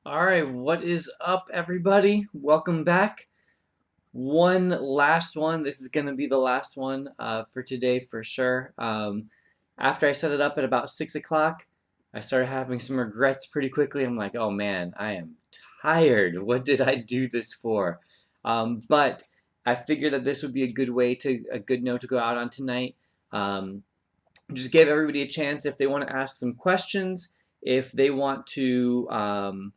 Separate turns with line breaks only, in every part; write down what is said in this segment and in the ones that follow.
All right, what is up, everybody? Welcome back. One last one. This is going to be the last one for today for sure. After I set it up at about 6 o'clock, I started having some regrets pretty quickly. I'm like, oh man, I am tired. What did I do this for? But I figured that this would be a good note to go out on tonight. Um, just give everybody a chance if they want to ask some questions, if they want to.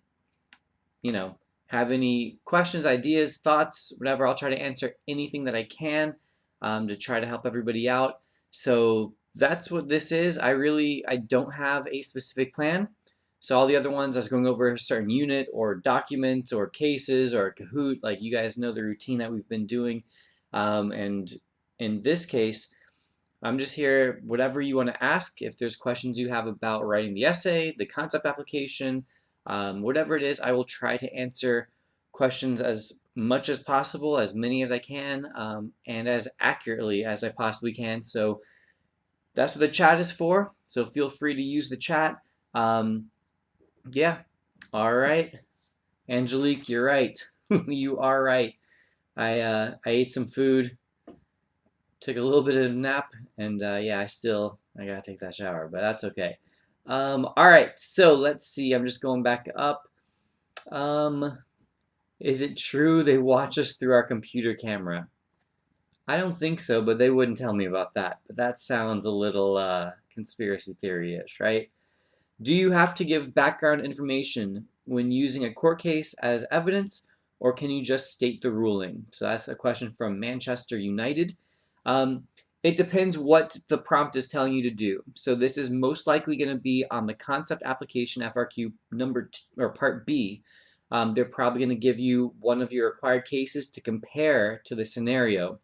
You know, have any questions, ideas, thoughts, whatever. I'll try to answer anything that I can to try to help everybody out. So that's what this is. I don't have a specific plan. So all the other ones, I was going over a certain unit or document or cases or Kahoot. Like you guys know the routine that we've been doing. And in this case, I'm just here, whatever you want to ask. If there's questions you have about writing the essay, the concept application, whatever it is, I will try to answer questions as much as possible, as many as I can, and as accurately as I possibly can. So that's what the chat is for. So feel free to use the chat. Um, yeah. All right. Angelique, you're right. You are right. I ate some food, took a little bit of a nap, and yeah, I gotta take that shower, but that's okay. All right, so let's see. I'm just going back up. Um, is it true they watch us through our computer camera? I don't think so, but they wouldn't tell me about that. But that sounds a little conspiracy theory-ish, right? Do you have to give background information when using a court case as evidence, or can you just state the ruling? So that's a question from Manchester United. Um, it depends what the prompt is telling you to do. So this is most likely going to be on the concept application FRQ number or part B. They're probably going to give you one of your required cases to compare to the scenario.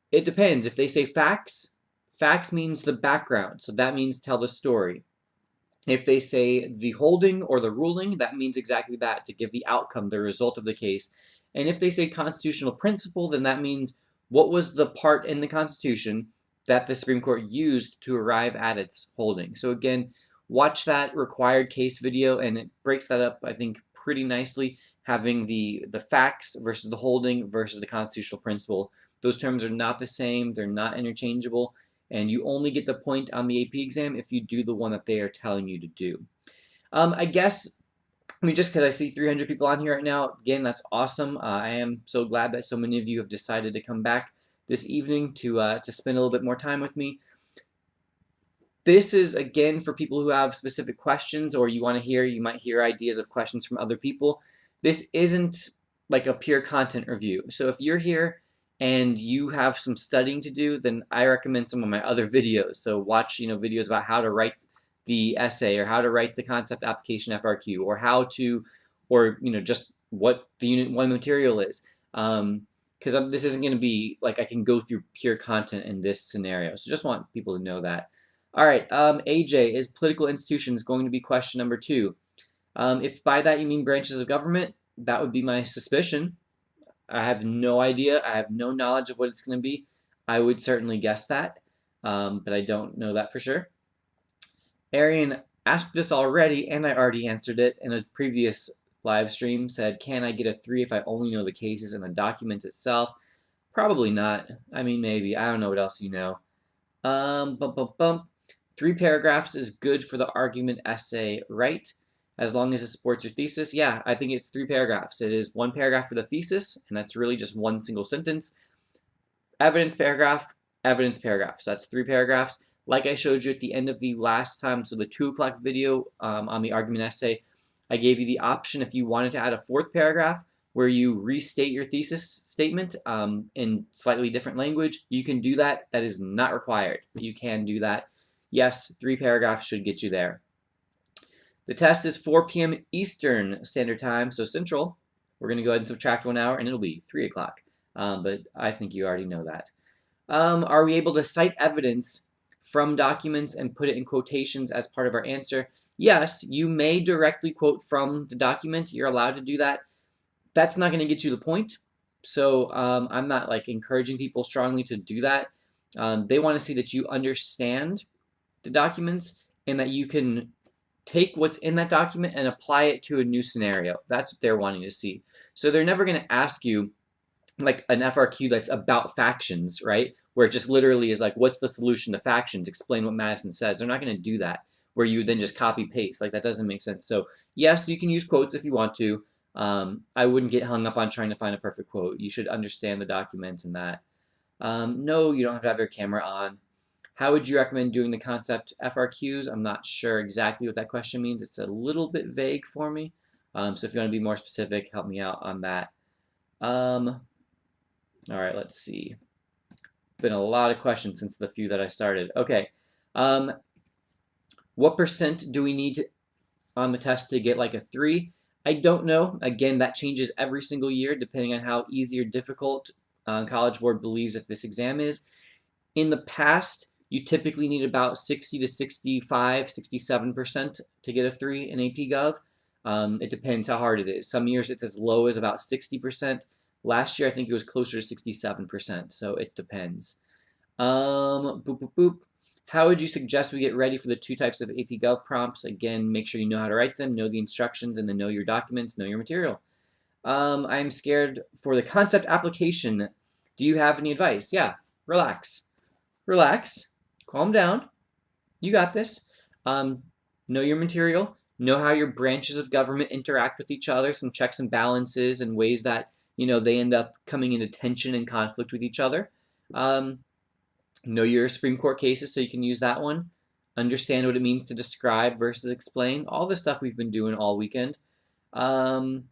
It depends. If they say facts, facts means the background. So that means tell the story. If they say the holding or the ruling, that means exactly that, to give the outcome, the result of the case. And if they say constitutional principle, then that means what was the part in the Constitution that the Supreme Court used to arrive at its holding. So again, watch that required case video, and it breaks that up, I think, pretty nicely, having the facts versus the holding versus the constitutional principle. Those terms are not the same. They're not interchangeable, and you only get the point on the AP exam if you do the one that they are telling you to do. I guess, I mean, just because I see 300 people on here right now, again, that's awesome. I am so glad that so many of you have decided to come back this evening to spend a little bit more time with me. This is, again, for people who have specific questions or you might hear ideas of questions from other people. This isn't like a pure content review. So if you're here and you have some studying to do, then I recommend some of my other videos. So watch, videos about how to write the essay or how to write the concept application FRQ or just what the Unit 1 material is. Because this isn't going to be like I can go through pure content in this scenario. So just want people to know that. All right, AJ, is political institutions going to be question number 2? If by that you mean branches of government, that would be my suspicion. I have no idea. I have no knowledge of what it's going to be. I would certainly guess that, but I don't know that for sure. Arian asked this already, and I already answered it in a previous live stream. Said, can I get a 3 if I only know the cases and the documents itself? Probably not. I mean, maybe. I don't know what else you know. Bump, bump, bump. 3 paragraphs is good for the argument essay, right? As long as it supports your thesis. Yeah, I think it's 3 paragraphs. It is 1 paragraph for the thesis, and that's really just one single sentence. Evidence paragraph, evidence paragraph. So that's 3 paragraphs. Like I showed you at the end of the last time, so the 2 o'clock video on the argument essay, I gave you the option if you wanted to add a 4th paragraph where you restate your thesis statement in slightly different language. You can do that. That is not required, but you can do that. Yes, 3 paragraphs should get you there. The test is 4 p.m. Eastern Standard Time, so Central. We're going to go ahead and subtract 1 hour, and it'll be 3 o'clock. But I think you already know that. Are we able to cite evidence from documents and put it in quotations as part of our answer? Yes, you may directly quote from the document. You're allowed to do that. That's not going to get you the point. So I'm not encouraging people strongly to do that. They want to see that you understand the documents and that you can take what's in that document and apply it to a new scenario. That's what they're wanting to see. So they're never going to ask you like an FRQ that's about factions, right? Where it just literally is like, what's the solution to factions? Explain what Madison says. They're not going to do that where you then just copy paste. Like that doesn't make sense. So yes, you can use quotes if you want to. I wouldn't get hung up on trying to find a perfect quote. You should understand the documents and that. No, you don't have to have your camera on. How would you recommend doing the concept FRQs? I'm not sure exactly what that question means. It's a little bit vague for me. So if you want to be more specific, help me out on that. All right, let's see. Been a lot of questions since the few that I started. Okay. What percent do we need on the test to get like a 3? I don't know. Again, that changes every single year depending on how easy or difficult College Board believes that this exam is. In the past, you typically need about 60 to 65, 67% to get a 3 in AP Gov. It depends how hard it is. Some years it's as low as about 60%. Last year, I think it was closer to 67%, so it depends. Boop, boop, boop. How would you suggest we get ready for the 2 types of AP Gov prompts? Again, make sure you know how to write them, know the instructions, and then know your documents, know your material. I'm scared for the concept application. Do you have any advice? Yeah, relax. Relax. Calm down. You got this. Know your material. Know how your branches of government interact with each other, some checks and balances and ways that, they end up coming into tension and conflict with each other. Know your Supreme Court cases so you can use that one. Understand what it means to describe versus explain. All the stuff we've been doing all weekend. Can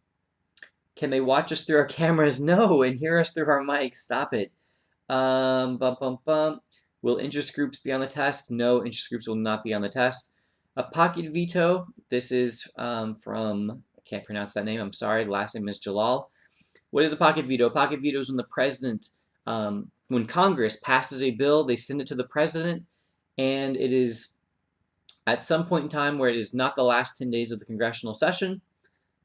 they watch us through our cameras? No, and hear us through our mics. Stop it. Will interest groups be on the test? No, interest groups will not be on the test. A pocket veto. This is from, I can't pronounce that name. I'm sorry. The last name is Jalal. What is a pocket veto? A pocket veto is when the president, when Congress passes a bill, they send it to the president, and it is at some point in time where it is not the last 10 days of the congressional session,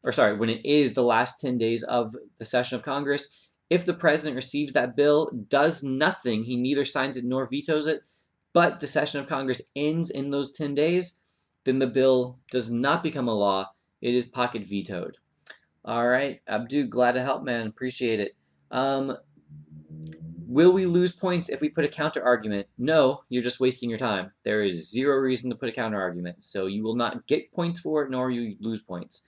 or sorry, when it is the last 10 days of the session of Congress. If the president receives that bill, does nothing, he neither signs it nor vetoes it, but the session of Congress ends in those 10 days, then the bill does not become a law. It is pocket vetoed. All right, Abdu, glad to help, man. Appreciate it. Will we lose points if we put a counter argument? No, you're just wasting your time. There is zero reason to put a counter argument, so you will not get points for it, nor you lose points.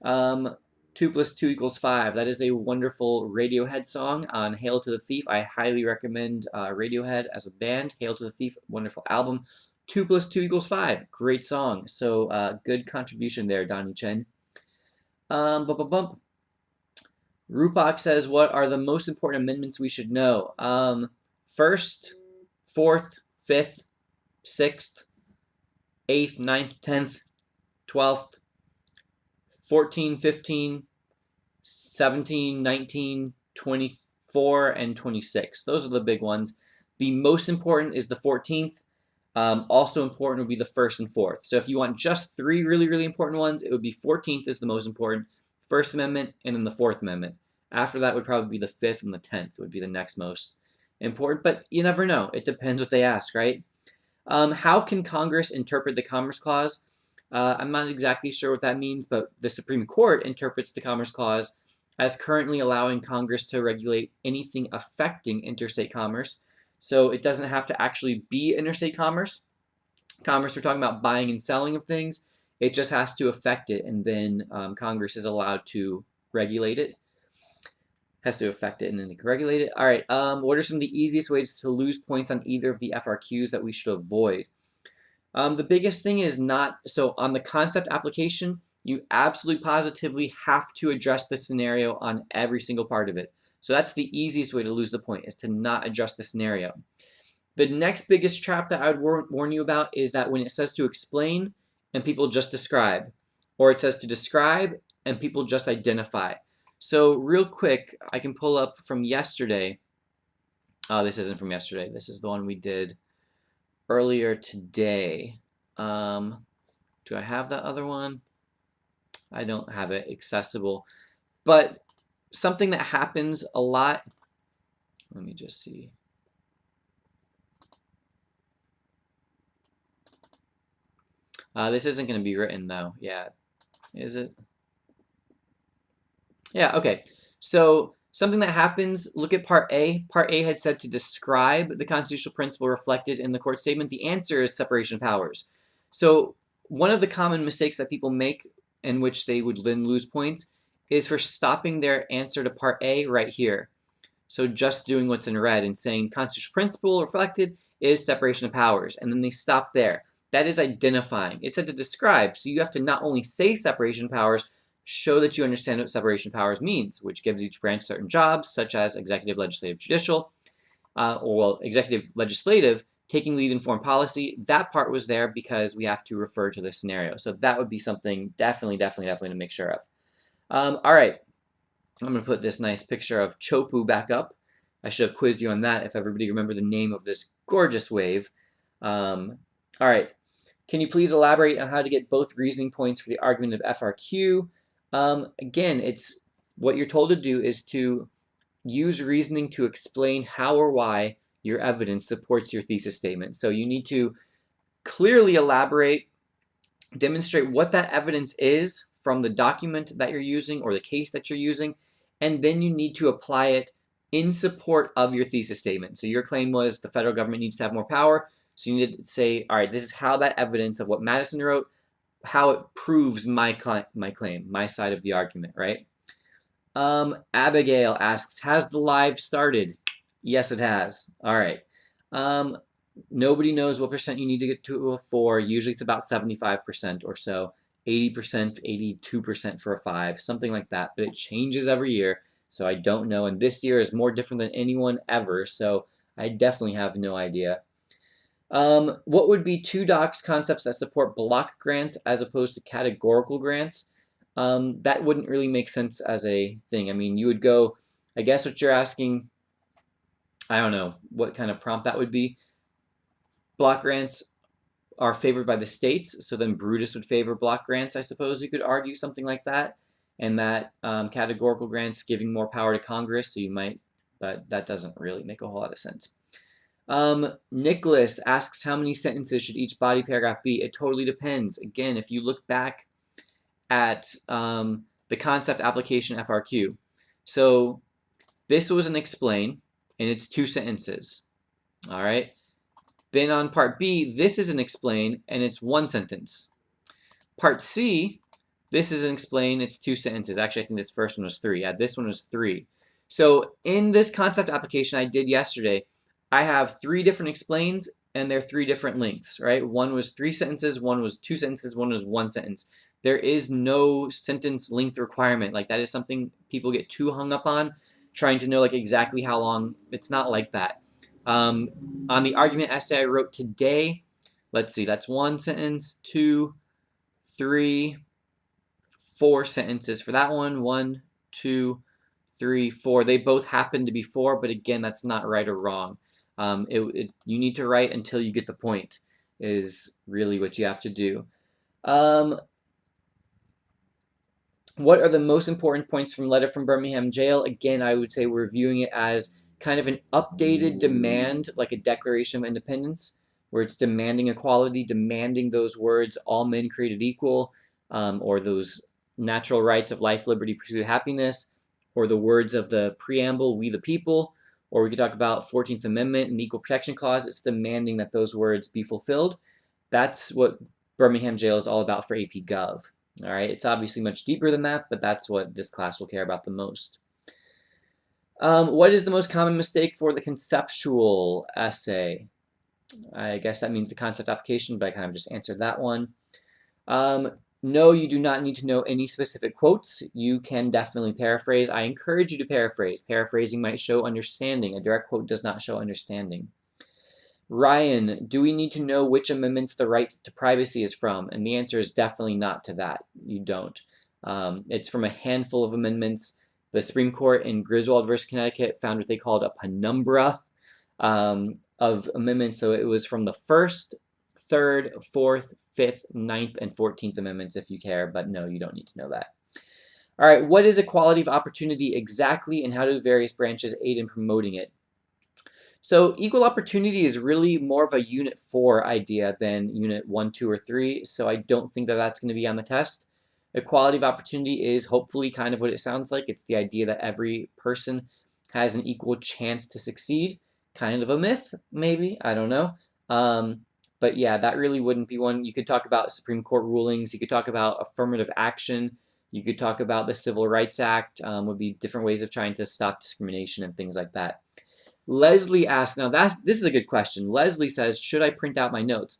2 + 2 = 5. That is a wonderful Radiohead song on Hail to the Thief. I highly recommend Radiohead as a band. Hail to the Thief, wonderful album. 2 + 2 = 5. Great song. So good contribution there, Donnie Chen. Rupak says, what are the most important amendments we should know? 1st, 4th, 5th, 6th, 8th, 9th, 10th, 12th, 14, 15, 17, 19, 24, and 26. Those are the big ones. The most important is the 14th. Also important would be the 1st and 4th. So if you want just 3 really, really important ones, it would be 14th is the most important, First Amendment, and then the 4th Amendment. After that would probably be the 5th and the 10th would be the next most important, but you never know. It depends what they ask, right? How can Congress interpret the Commerce Clause? I'm not exactly sure what that means, but the Supreme Court interprets the Commerce Clause as currently allowing Congress to regulate anything affecting interstate commerce. So it doesn't have to actually be interstate commerce. Commerce, we're talking about buying and selling of things. It just has to affect it, and then Congress is allowed to regulate it. Has to affect it, and then they can regulate it. All right, what are some of the easiest ways to lose points on either of the FRQs that we should avoid? The biggest thing is so on the concept application, you absolutely positively have to address the scenario on every single part of it. So that's the easiest way to lose the point, is to not adjust the scenario. The next biggest trap that I would warn you about is that when it says to explain and people just describe, or it says to describe and people just identify. So real quick, I can pull up from yesterday. This isn't from yesterday. This is the one we did earlier today. Do I have that other one? I don't have it accessible. But something that happens a lot, let me just see. This isn't going to be written though. Yeah, is it? Yeah, okay. So something that happens, look at part A. Part A had said to describe the constitutional principle reflected in the court statement. The answer is separation of powers. So one of the common mistakes that people make in which they would then lose points is for stopping their answer to part A right here. So just doing what's in red and saying constitutional principle reflected is separation of powers. And then they stop there. That is identifying. It said to describe. So you have to not only say separation of powers, show that you understand what separation of powers means, which gives each branch certain jobs, such as executive, legislative, judicial, or well, executive, legislative, taking lead in foreign policy. That part was there because we have to refer to this scenario. So that would be something definitely to make sure of. All right, I'm going to put this nice picture of Chopu back up. I should have quizzed you on that if everybody remember the name of this gorgeous wave. All right, can you please elaborate on how to get both reasoning points for the argument of FRQ? Again, it's what you're told to do is to use reasoning to explain how or why your evidence supports your thesis statement. So you need to clearly elaborate, demonstrate what that evidence is from the document that you're using or the case that you're using, and then you need to apply it in support of your thesis statement. So your claim was the federal government needs to have more power. So you need to say, all right, this is how that evidence of what Madison wrote, how it proves my claim, my side of the argument, right? Abigail asks, has the live started? Yes, it has. All right. Nobody knows what percent you need to get to a 4. Usually it's about 75% or so. 80%, 82% for a 5, something like that. But it changes every year, so I don't know. And this year is more different than anyone ever, so I definitely have no idea. What would be 2 docs concepts that support block grants as opposed to categorical grants? That wouldn't really make sense as a thing. I mean, you would go, I guess what you're asking, I don't know what kind of prompt that would be. Block grants are favored by the states, so then Brutus would favor block grants, I suppose you could argue something like that. And that categorical grants giving more power to Congress, so you might, but that doesn't really make a whole lot of sense. Nicholas asks how many sentences should each body paragraph be? It totally depends. Again, if you look back at the concept application FRQ. So this was an explain, and it's 2 sentences. All right. Then on part B, this is an explain, and it's 1 sentence. Part C, this is an explain, it's 2 sentences. Actually, I think this first one was 3. Yeah, this one was 3. So in this concept application I did yesterday, I have 3 different explains, and they're 3 different lengths, right? One was 3 sentences, one was 2 sentences, one was 1 sentence. There is no sentence length requirement. Like, that is something people get too hung up on, trying to know like exactly how long. It's not like that. On the argument essay I wrote today, let's see, that's 1 sentence, 2, 3, 4 sentences for that one. 1, 2, 3, 4. They both happen to be 4, but again, that's not right or wrong. You need to write until you get the point is really what you have to do. What are the most important points from Letter from Birmingham Jail? Again, I would say we're viewing it as kind of an updated demand, like a Declaration of Independence, where it's demanding equality, demanding those words, all men created equal, or those natural rights of life, liberty, pursuit of happiness, or the words of the preamble, we the people, or we could talk about 14th Amendment and the Equal Protection Clause. It's demanding that those words be fulfilled. That's what Birmingham Jail is all about for AP Gov. All right, it's obviously much deeper than that, but that's what this class will care about the most. What is the most common mistake for the conceptual essay? I guess that means the concept application, but I kind of just answered that one. No, you do not need to know any specific quotes. You can definitely paraphrase. I encourage you to paraphrase. Paraphrasing might show understanding. A direct quote does not show understanding. Ryan, do we need to know which amendments the right to privacy is from? And the answer is definitely not to that. You don't. It's from a handful of amendments. The Supreme Court in Griswold versus Connecticut found what they called a penumbra of amendments. So it was from the 1st, 3rd, 4th, 5th, 9th, and 14th Amendments if you care, but no, you don't need to know that. All right, what is equality of opportunity exactly, and how do various branches aid in promoting it? So equal opportunity is really more of a Unit 4 idea than Unit 1, 2, or 3, so I don't think that that's going to be on the test. Equality of opportunity is hopefully kind of what it sounds like. It's the idea that every person has an equal chance to succeed. Kind of a myth, maybe, I don't know. But yeah, that really wouldn't be one. You could talk about Supreme Court rulings. You could talk about affirmative action. You could talk about the Civil Rights Act, would be different ways of trying to stop discrimination and things like that. Leslie asks, now this is a good question. Leslie says, should I print out my notes?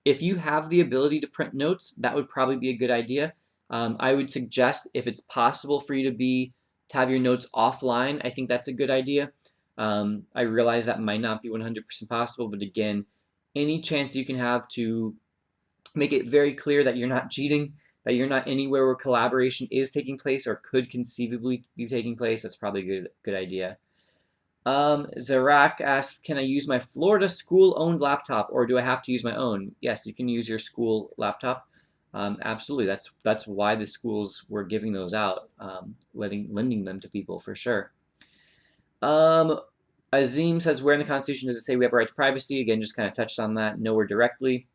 If you have the ability to print notes, that would probably be a good idea. I would suggest if it's possible for you to have your notes offline, I think that's a good idea. I realize that might not be 100% possible, but again, any chance you can have to make it very clear that you're not cheating, that you're not anywhere where collaboration is taking place or could conceivably be taking place, that's probably a good idea. Zarak asks, can I use my Florida school-owned laptop or do I have to use my own? Yes, you can use your school laptop. Absolutely, that's why the schools were giving those out, lending them to people for sure. Azim says, where in the Constitution does it say we have a right to privacy? Again, just kind of touched on that, nowhere directly.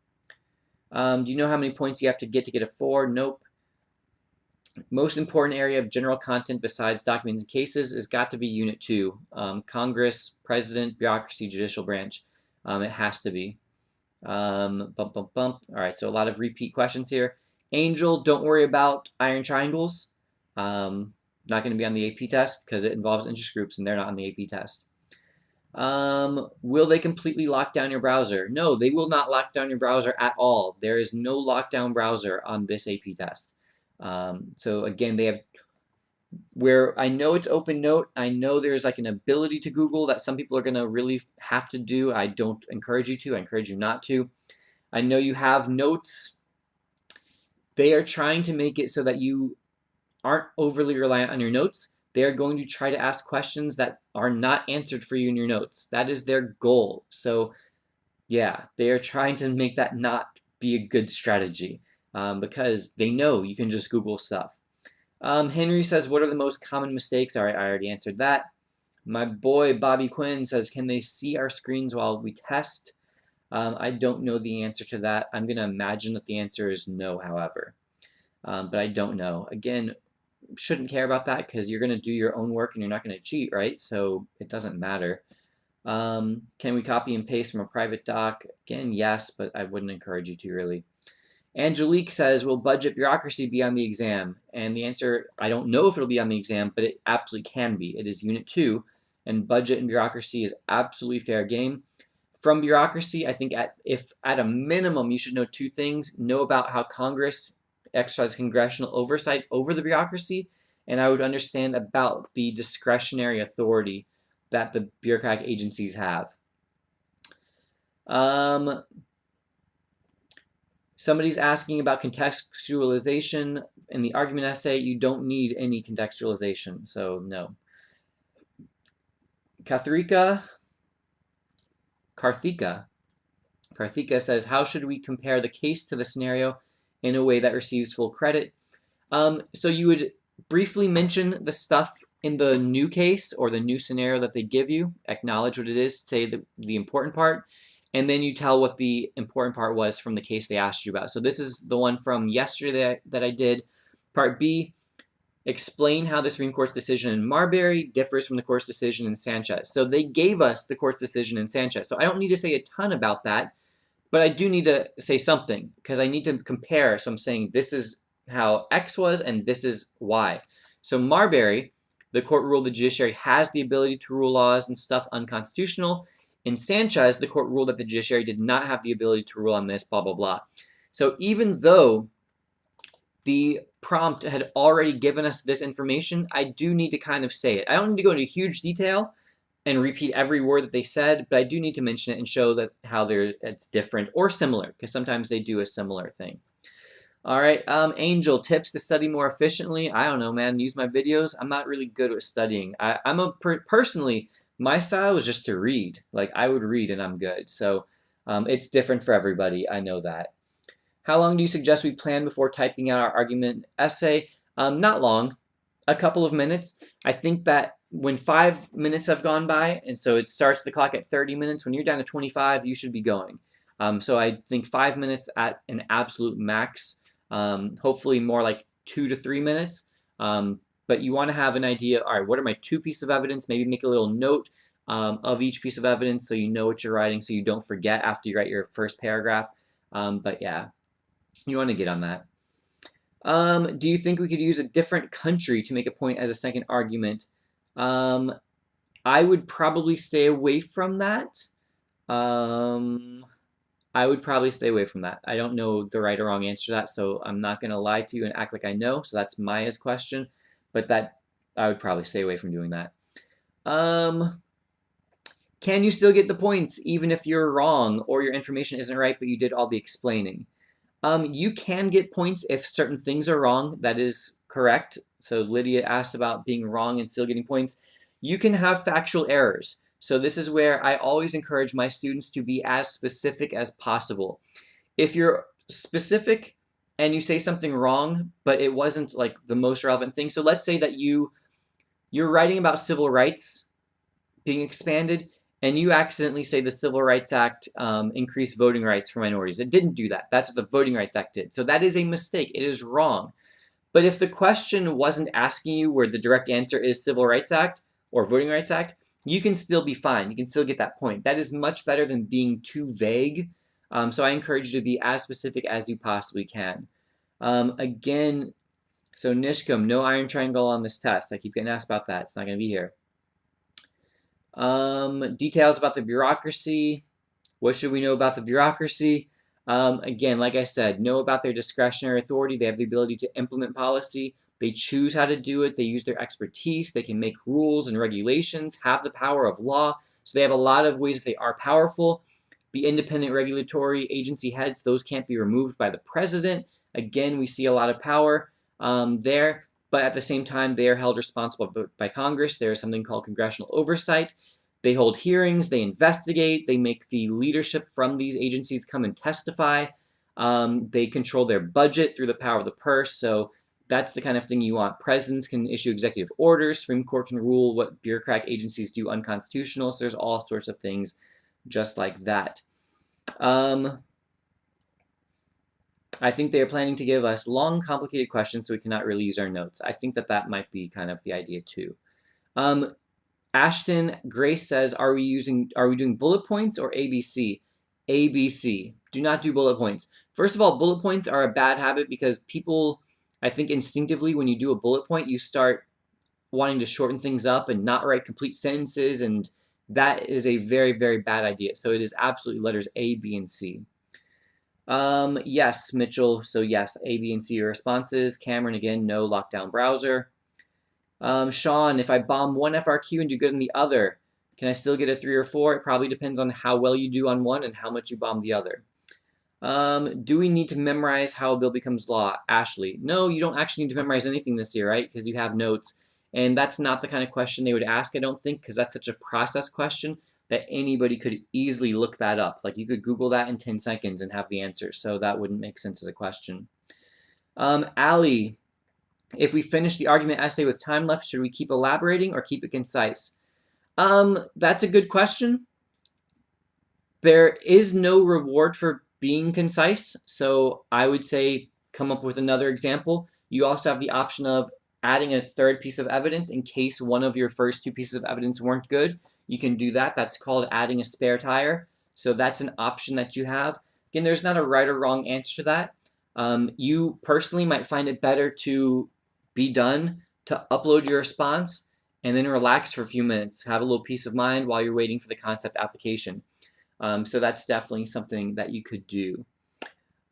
Do you know how many points you have to get a 4? Nope. Most important area of general content besides documents and cases has got to be Unit 2. Congress, President, Bureaucracy, Judicial Branch. It has to be. All right, so a lot of repeat questions here. Angel, don't worry about iron triangles. Not going to be on the AP test because it involves interest groups and they're not on the AP test. Will they completely lock down your browser? No, they will not lock down your browser at all. There is no lockdown browser on this AP test. So again, they have, where I know it's open note, I know there's like an ability to Google that some people are going to really have to do. I don't encourage you to. I encourage you not to. I know you have notes. They are trying to make it so that you aren't overly reliant on your notes. They are going to try to ask questions that are not answered for you in your notes. That is their goal. So yeah, they are trying to make that not be a good strategy because they know you can just Google stuff. Henry says, what are the most common mistakes? All right, I already answered that. My boy Bobby Quinn says, can they see our screens while we test? I don't know the answer to that. I'm going to imagine that the answer is no, however. But I don't know. Again, shouldn't care about that because you're going to do your own work and you're not going to cheat, right? So it doesn't matter. Can we copy and paste from a private doc? Again, yes, but I wouldn't encourage you to really. Angelique says, will budget bureaucracy be on the exam? And the answer, I don't know if it'll be on the exam, but it absolutely can be. It is Unit 2, and budget and bureaucracy is absolutely fair game. From bureaucracy, I think if at a minimum you should know 2 things. Know about how Congress exercises congressional oversight over the bureaucracy, and I would understand about the discretionary authority that the bureaucratic agencies have. Somebody's asking about contextualization in the argument essay. You don't need any contextualization, so no. Karthika says, how should we compare the case to the scenario in a way that receives full credit? So you would briefly mention the stuff in the new case or the new scenario that they give you, acknowledge what it is, say the important part, and then you tell what the important part was from the case they asked you about. So this is the one from yesterday that I did. Part B, explain how the Supreme Court's decision in Marbury differs from the court's decision in Sanchez. So they gave us the court's decision in Sanchez. So I don't need to say a ton about that, but I do need to say something because I need to compare. So I'm saying this is how X was and this is Y. So Marbury, the court ruled the judiciary has the ability to rule laws and stuff unconstitutional. In Sanchez, the court ruled that the judiciary did not have the ability to rule on this, blah, blah, blah. So even though the prompt had already given us this information, I do need to kind of say it. I don't need to go into huge detail and repeat every word that they said, but I do need to mention it and show that how it's different or similar, because sometimes they do a similar thing. All right, Angel, tips to study more efficiently. I don't know, man. Use my videos. I'm not really good at studying. Personally, my style is just to read. Like I would read and I'm good. So it's different for everybody. I know that. How long do you suggest we plan before typing out our argument essay? Not long. a couple of minutes. I think that when 5 minutes have gone by, and so it starts the clock at 30 minutes, when you're down to 25, you should be going. So I think 5 minutes at an absolute max, hopefully more like 2 to 3 minutes. But you want to have an idea, all right, what are my 2 pieces of evidence? Maybe make a little note of each piece of evidence so you know what you're writing, so you don't forget after you write your first paragraph. But yeah, you want to get on that. Do you think we could use a different country to make a point as a second argument? I would probably stay away from that. I would probably stay away from that. I don't know the right or wrong answer to that, so I'm not going to lie to you and act like I know. So that's Maya's question, but that I would probably stay away from doing that. Can you still get the points even if you're wrong or your information isn't right, but you did all the explaining? You can get points if certain things are wrong. That is correct. So Lydia asked about being wrong and still getting points. You can have factual errors. So this is where I always encourage my students to be as specific as possible. If you're specific and you say something wrong, but it wasn't like the most relevant thing. So let's say that you're writing about civil rights being expanded, and you accidentally say the Civil Rights Act increased voting rights for minorities. It didn't do that. That's what the Voting Rights Act did. So that is a mistake. It is wrong. But if the question wasn't asking you where the direct answer is Civil Rights Act or Voting Rights Act, you can still be fine. You can still get that point. That is much better than being too vague. So I encourage you to be as specific as you possibly can. Again, so Nishkum, no iron triangle on this test. I keep getting asked about that. It's not going to be here. Details about the bureaucracy. What should we know about the bureaucracy? Again, like I said, know about their discretionary authority. They have the ability to implement policy. They choose how to do it. They use their expertise. They can make rules and regulations, have the power of law. So they have a lot of ways that they are powerful. The independent regulatory agency heads, those can't be removed by the president. Again, we see a lot of power there. But at the same time, they are held responsible by Congress. There is something called congressional oversight. They hold hearings, they investigate, they make the leadership from these agencies come and testify. They control their budget through the power of the purse. So that's the kind of thing you want. Presidents can issue executive orders. Supreme Court can rule what bureaucratic agencies do unconstitutional. So there's all sorts of things just like that. I think they are planning to give us long, complicated questions so we cannot really use our notes. I think that that might be kind of the idea too. Ashton Grace says, are we doing bullet points or ABC? ABC. Do not do bullet points. First of all, bullet points are a bad habit because people, I think instinctively when you do a bullet point, you start wanting to shorten things up and not write complete sentences, and that is a very, very bad idea. So it is absolutely letters A, B, and C. Yes, Mitchell. So yes, A, B, and C are responses. Cameron, again, no lockdown browser. Sean, if I bomb one FRQ and do good on the other, can I still get a 3 or 4? It probably depends on how well you do on one and how much you bomb the other. Do we need to memorize how a bill becomes law? Ashley, no, you don't actually need to memorize anything this year, right? Because you have notes. And that's not the kind of question they would ask, I don't think, because that's such a process question that anybody could easily look that up. Like you could Google that in 10 seconds and have the answer. So that wouldn't make sense as a question. Allie, if we finish the argument essay with time left, should we keep elaborating or keep it concise? That's a good question. There is no reward for being concise. So I would say come up with another example. You also have the option of adding a third piece of evidence in case one of your first 2 pieces of evidence weren't good. You can do that. That's called adding a spare tire. So that's an option that you have. Again, there's not a right or wrong answer to that. You personally might find it better to be done, to upload your response, and then relax for a few minutes. Have a little peace of mind while you're waiting for the concept application. So that's definitely something that you could do.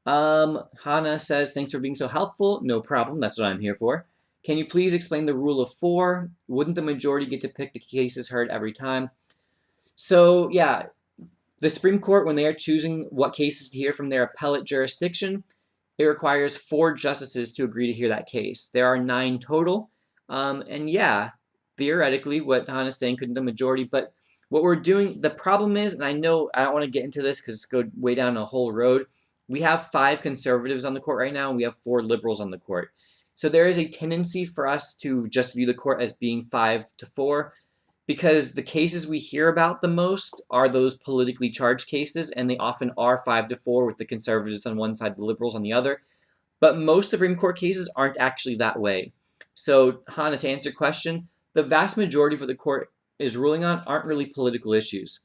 Hannah says, thanks for being so helpful. No problem. That's what I'm here for. Can you please explain the rule of 4? Wouldn't the majority get to pick the cases heard every time? So yeah, the Supreme Court, when they are choosing what cases to hear from their appellate jurisdiction, it requires 4 justices to agree to hear that case. There are 9 total. And yeah, theoretically, what Hannah's saying, couldn't the majority, but what we're doing, the problem is, and I know I don't want to get into this because it's go way down a whole road. We have 5 conservatives on the court right now, and we have 4 liberals on the court. So there is a tendency for us to just view the court as being 5-4 because the cases we hear about the most are those politically charged cases, and they often are 5-4 with the conservatives on one side, the liberals on the other. But most Supreme Court cases aren't actually that way. So, Hannah, to answer your question, the vast majority of what the court is ruling on aren't really political issues.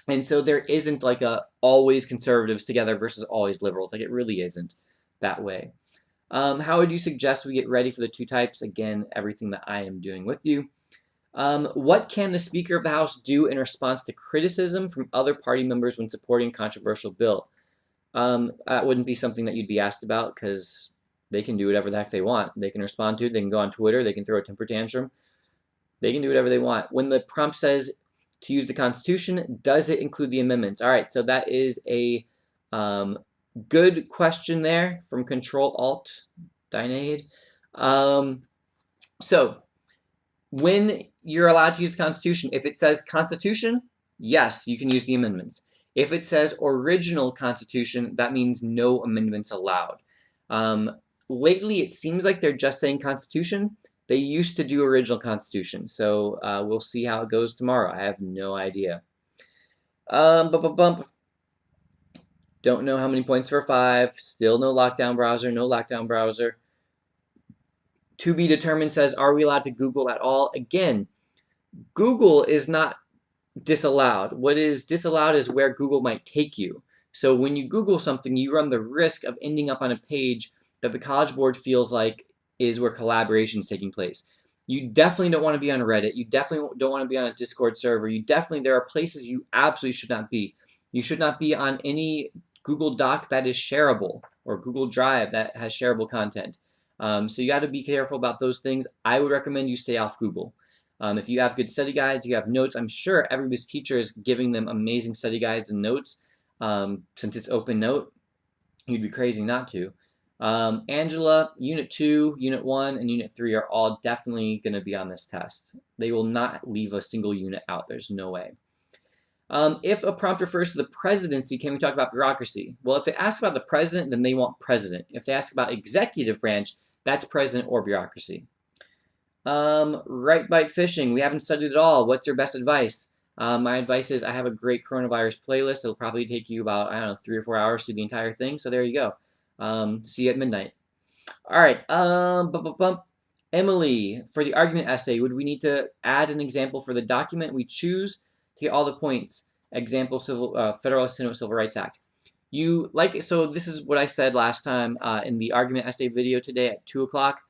And so there isn't like a always conservatives together versus always liberals. Like it really isn't that way. How would you suggest we get ready for the two types? Again, everything that I am doing with you. What can the Speaker of the House do in response to criticism from other party members when supporting a controversial bill? That wouldn't be something that you'd be asked about because they can do whatever the heck they want. They can respond to it. They can go on Twitter. They can throw a temper tantrum. They can do whatever they want. When the prompt says to use the Constitution, does it include the amendments? All right, so that is a good question there from Control-Alt, Dynade. So when you're allowed to use the Constitution, if it says Constitution, yes, you can use the amendments. If it says original Constitution, that means no amendments allowed. Lately, it seems like they're just saying Constitution. They used to do original Constitution, so we'll see how it goes tomorrow. I have no idea. Don't know how many points for 5. Still no lockdown browser, no lockdown browser. To be determined says, are we allowed to Google at all? Again, Google is not disallowed. What is disallowed is where Google might take you. So when you Google something, you run the risk of ending up on a page that the College Board feels like is where collaboration is taking place. You definitely don't want to be on Reddit. You definitely don't want to be on a Discord server. There are places you absolutely should not be. You should not be on any Google Doc that is shareable or Google Drive that has shareable content. So you got to be careful about those things. I would recommend you stay off Google. If you have good study guides, you have notes, I'm sure everybody's teacher is giving them amazing study guides and notes. Since it's open note, you'd be crazy not to. Angela, Unit 2, Unit 1, and Unit 3 are all definitely going to be on this test. They will not leave a single unit out. There's no way. If a prompt refers to the presidency, can we talk about bureaucracy? Well, if it asks about the president, then they want president. If they ask about executive branch, that's president or bureaucracy. Right bite fishing. We haven't studied at all. What's your best advice? My advice is I have a great coronavirus playlist. It'll probably take you about, I don't know, 3 or 4 hours to do the entire thing. So there you go. See you at midnight. All right. Emily, for the argument essay, would we need to add an example for the document we choose to get all the points? Example, Federal Civil Rights Act. So this is what I said last time in the argument essay video today at 2 o'clock.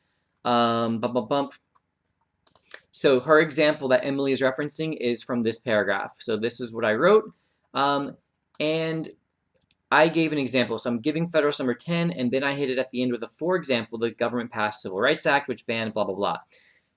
So her example that Emily is referencing is from this paragraph. So this is what I wrote. And I gave an example. So I'm giving Federalist number 10, and then I hit it at the end with a for example, the government passed Civil Rights Act, which banned blah, blah, blah.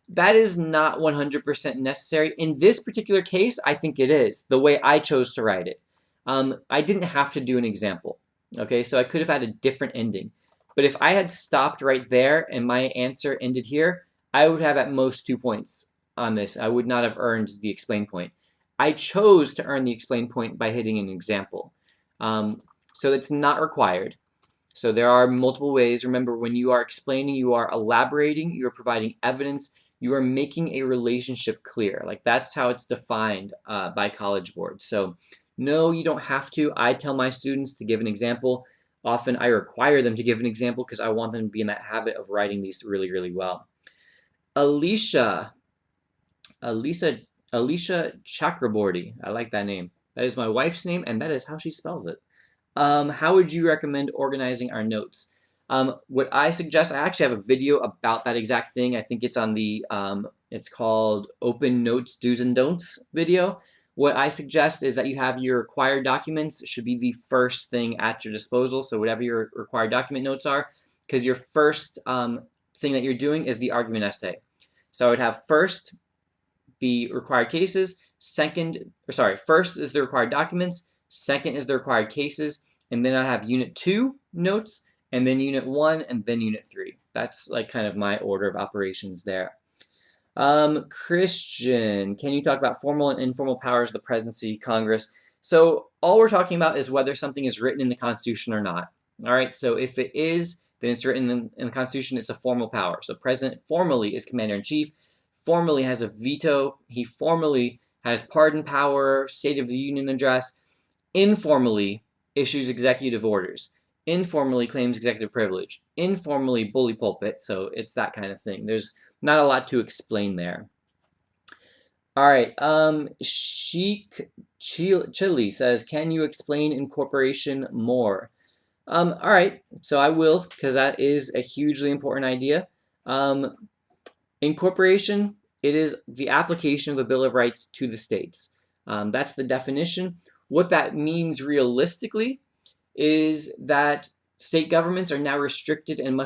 That is not 100% necessary. In this particular case, I think it is, the way I chose to write it. I didn't have to do an example. Okay, so I could have had a different ending. But if I had stopped right there and my answer ended here, I would have at most 2 points on this. I would not have earned the explain point. I chose to earn the explain point by hitting an example. So it's not required. So there are multiple ways. Remember, when you are explaining, you are elaborating, you are providing evidence, you are making a relationship clear. Like that's how it's defined by College Board. So no, you don't have to. I tell my students to give an example. Often I require them to give an example because I want them to be in that habit of writing these really, really well. Alicia Chakraborty. I like that name. That is my wife's name, and that is how she spells it. How would you recommend organizing our notes? What I suggest, I actually have a video about that exact thing. I think it's on the, it's called Open Notes Do's and Don'ts video. What I suggest is that you have your required documents should be the first thing at your disposal. So whatever your required document notes are, because your first thing that you're doing is the argument essay. So I would have first be required cases, first is the required documents, second is the required cases, and then I have Unit 2 notes, and then Unit 1, and then Unit 3. That's like kind of my order of operations there. Christian, can you talk about formal and informal powers of the presidency, Congress? So all we're talking about is whether something is written in the Constitution or not. All right, so if it is, then it's written in the Constitution, it's a formal power. So president formally is commander-in-chief, formally has a veto, he formally has pardon power, State of the Union address, informally issues executive orders, informally claims executive privilege, informally bully pulpit, so it's that kind of thing. There's not a lot to explain there. All right, Sheik Chili says, can you explain incorporation more? All right, so I will, because that is a hugely important idea. Incorporation, it is the application of the Bill of Rights to the states. That's the definition. What that means realistically is that state governments are now restricted and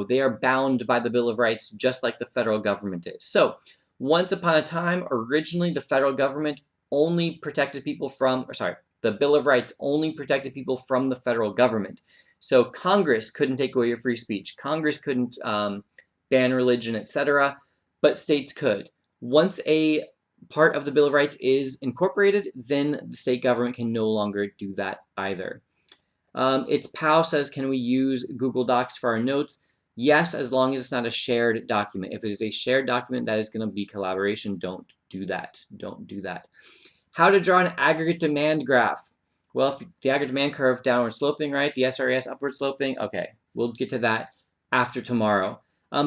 they are bound by the Bill of Rights just like the federal government is. So once upon a time, originally the federal government only protected people from, the Bill of Rights only protected people from the federal government. So Congress couldn't take away your free speech. Congress couldn't ban religion, etc., but states could. Once a part of the Bill of Rights is incorporated, then the state government can no longer do that either. It's Pal says, can we use Google Docs for our notes? Yes, as long as it's not a shared document. If it is a shared document, that is going to be collaboration. Don't do that. Don't do that. How to draw an aggregate demand graph. Well, if the aggregate demand curve downward sloping, right? The SRAS upward sloping. Okay, we'll get to that after tomorrow.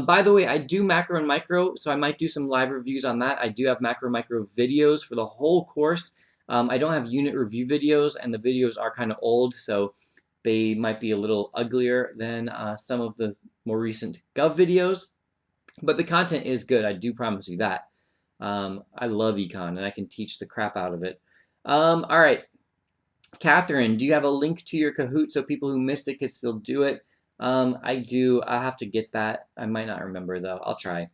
By the way, I do macro and micro, so I might do some live reviews on that. I do have macro and micro videos for the whole course. I don't have unit review videos, and the videos are kind of old, so they might be a little uglier than some of the more recent Gov videos, but the content is good. I do promise you that. I love econ, and I can teach the crap out of it. All right, Catherine, do you have a link to your Kahoot so people who missed it can still do it? I do. I'll have to get that. I might not remember, though. I'll try.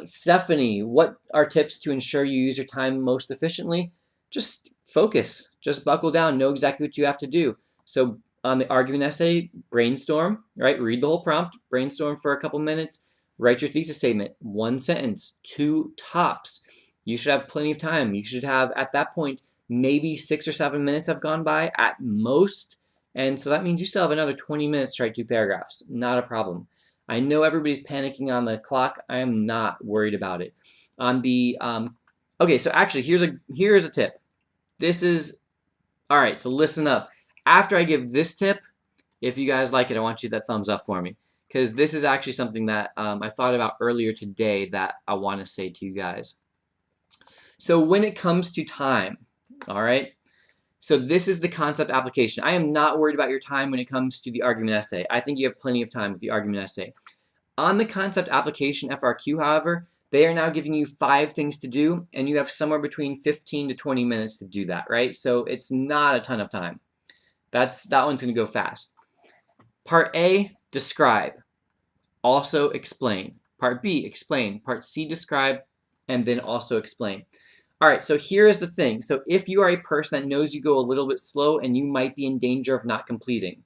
Stephanie, what are tips to ensure you use your time most efficiently? Just focus. Just buckle down. Know exactly what you have to do. So on the argument essay, brainstorm, right? Read the whole prompt, brainstorm for a couple minutes, write your thesis statement, 1 sentence, 2 tops. You should have plenty of time. You should have, at that point, maybe 6 or 7 minutes have gone by at most. And so that means you still have another 20 minutes to write 2 paragraphs. Not a problem. I know everybody's panicking on the clock. I am not worried about it. On the, okay, so actually, here's a tip. This is, all right, so listen up. After I give this tip, if you guys like it, I want you to hit that thumbs up for me, because this is actually something that I thought about earlier today that I want to say to you guys. So when it comes to time, all right, so this is the concept application. I am not worried about your time when it comes to the argument essay. I think you have plenty of time with the argument essay. On the concept application FRQ, however, they are now giving you 5 things to do, and you have somewhere between 15 to 20 minutes to do that, right? So it's not a ton of time. That one's going to go fast. Part A, describe. Also explain. Part B, explain. Part C, describe, and then also explain. All right, so here is the thing. So if you are a person that knows you go a little bit slow and you might be in danger of not completing,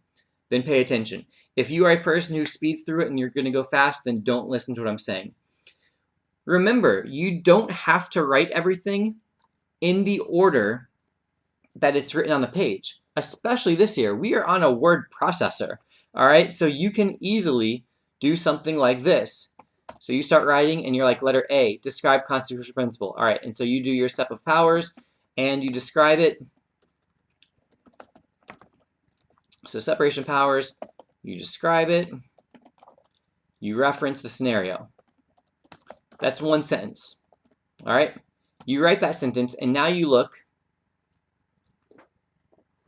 then pay attention. If you are a person who speeds through it and you're going to go fast, then don't listen to what I'm saying. Remember, you don't have to write everything in the order that it's written on the page, especially this year. We are on a word processor, all right? So you can easily do something like this. So you start writing and you're like, letter A, describe constitutional principle. All right, and so you do your step of powers and you describe it. So separation of powers, you describe it, you reference the scenario. That's 1 sentence, all right? You write that sentence and now you look.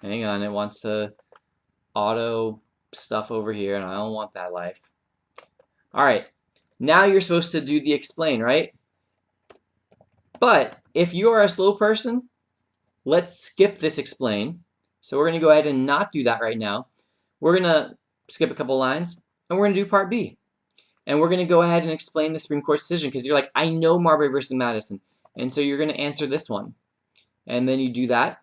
Hang on, it wants to auto stuff over here, and I don't want that life. All right, now you're supposed to do the explain, right? But if you are a slow person, let's skip this explain. So we're going to go ahead and not do that right now. We're going to skip a couple lines, and we're going to do part B. And we're going to go ahead and explain the Supreme Court's decision, because you're like, I know Marbury versus Madison. And so you're going to answer this one. And then you do that.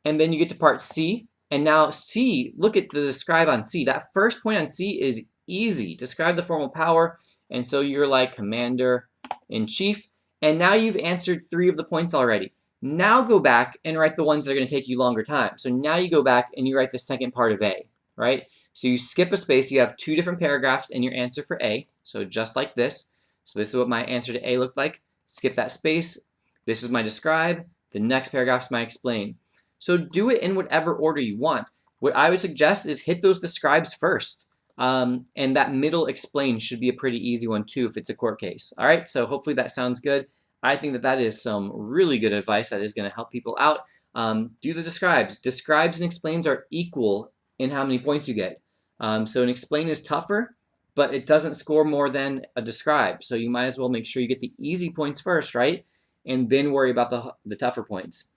And then you get to part C, and now C, look at the describe on C. That first point on C is easy. Describe the formal power, and so you're like commander-in-chief, and now you've answered 3 of the points already. Now go back and write the ones that are going to take you longer time. So now you go back and you write the second part of A, right? So you skip a space, you have two different paragraphs in your answer for A, so just like this. So this is what my answer to A looked like. Skip that space. This is my describe. The next paragraph is my explain. So do it in whatever order you want. What I would suggest is hit those describes first. And that middle explain should be a pretty easy one too if it's a court case. All right, so hopefully that sounds good. I think that that is some really good advice that is going to help people out. Do the describes. Describes and explains are equal in how many points you get. So an explain is tougher, but it doesn't score more than a describe. So you might as well make sure you get the easy points first, right? And then worry about the tougher points.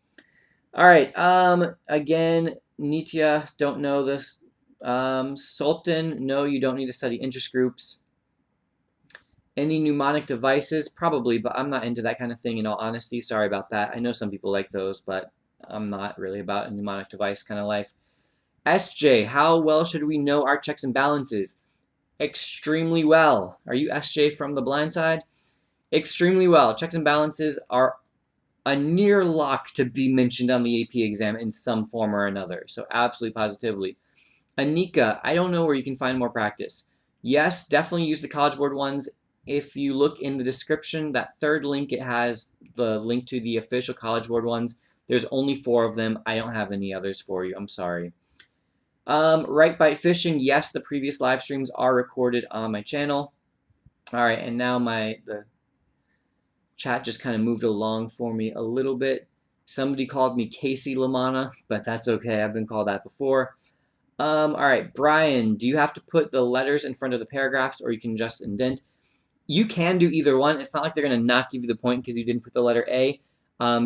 All right. Again, Nitya, don't know this. Sultan, no, you don't need to study interest groups. Any mnemonic devices? Probably, but I'm not into that kind of thing in all honesty. Sorry about that. I know some people like those, but I'm not really about a mnemonic device kind of life. SJ, how well should we know our checks and balances? Extremely well. Are you SJ from the blind side? Extremely well. Checks and balances are a near lock to be mentioned on the AP exam in some form or another. So absolutely positively. Anika, I don't know where you can find more practice. Yes, definitely use the College Board ones. If you look in the description, that third link, it has the link to the official College Board ones. There's only 4 of them. I don't have any others for you. I'm sorry. Right Bite Fishing, yes, the previous live streams are recorded on my channel. All right, and now the chat just kind of moved along for me a little bit. Somebody called me Casey Lamana, but that's okay. I've been called that before. All right, Brian, do you have to put the letters in front of the paragraphs or you can just indent? You can do either one. It's not like they're going to not give you the point because you didn't put the letter A.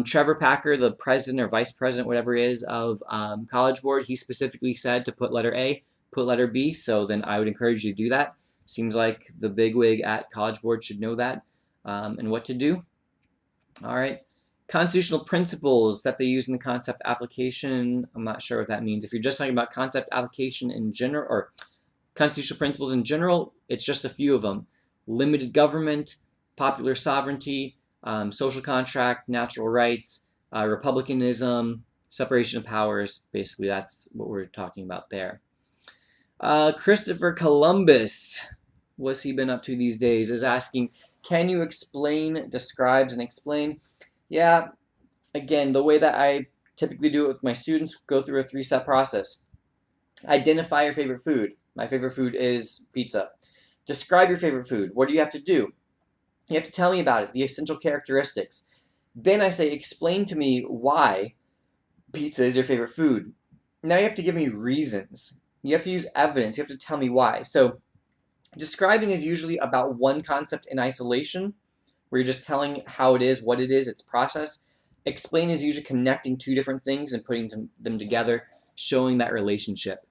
Trevor Packer, the president or vice president, whatever it is, of College Board, he specifically said to put letter A, put letter B. So then I would encourage you to do that. Seems like the bigwig at College Board should know that and what to do. All right. Constitutional principles that they use in the concept application. I'm not sure what that means. If you're just talking about concept application in general or constitutional principles in general, it's just a few of them. Limited government, popular sovereignty, social contract, natural rights, republicanism, separation of powers. Basically, that's what we're talking about there. Christopher Columbus, what's he been up to these days, is asking, can you explain, describes, and explain? Yeah, again, the way that I typically do it with my students, go through a 3-step process. Identify your favorite food. My favorite food is pizza. Describe your favorite food. What do you have to do? You have to tell me about it, the essential characteristics. Then I say, explain to me why pizza is your favorite food. Now you have to give me reasons. You have to use evidence. You have to tell me why. So describing is usually about one concept in isolation, where you're just telling how it is, what it is, its process. Explain is usually connecting 2 different things and putting them together, showing that relationship.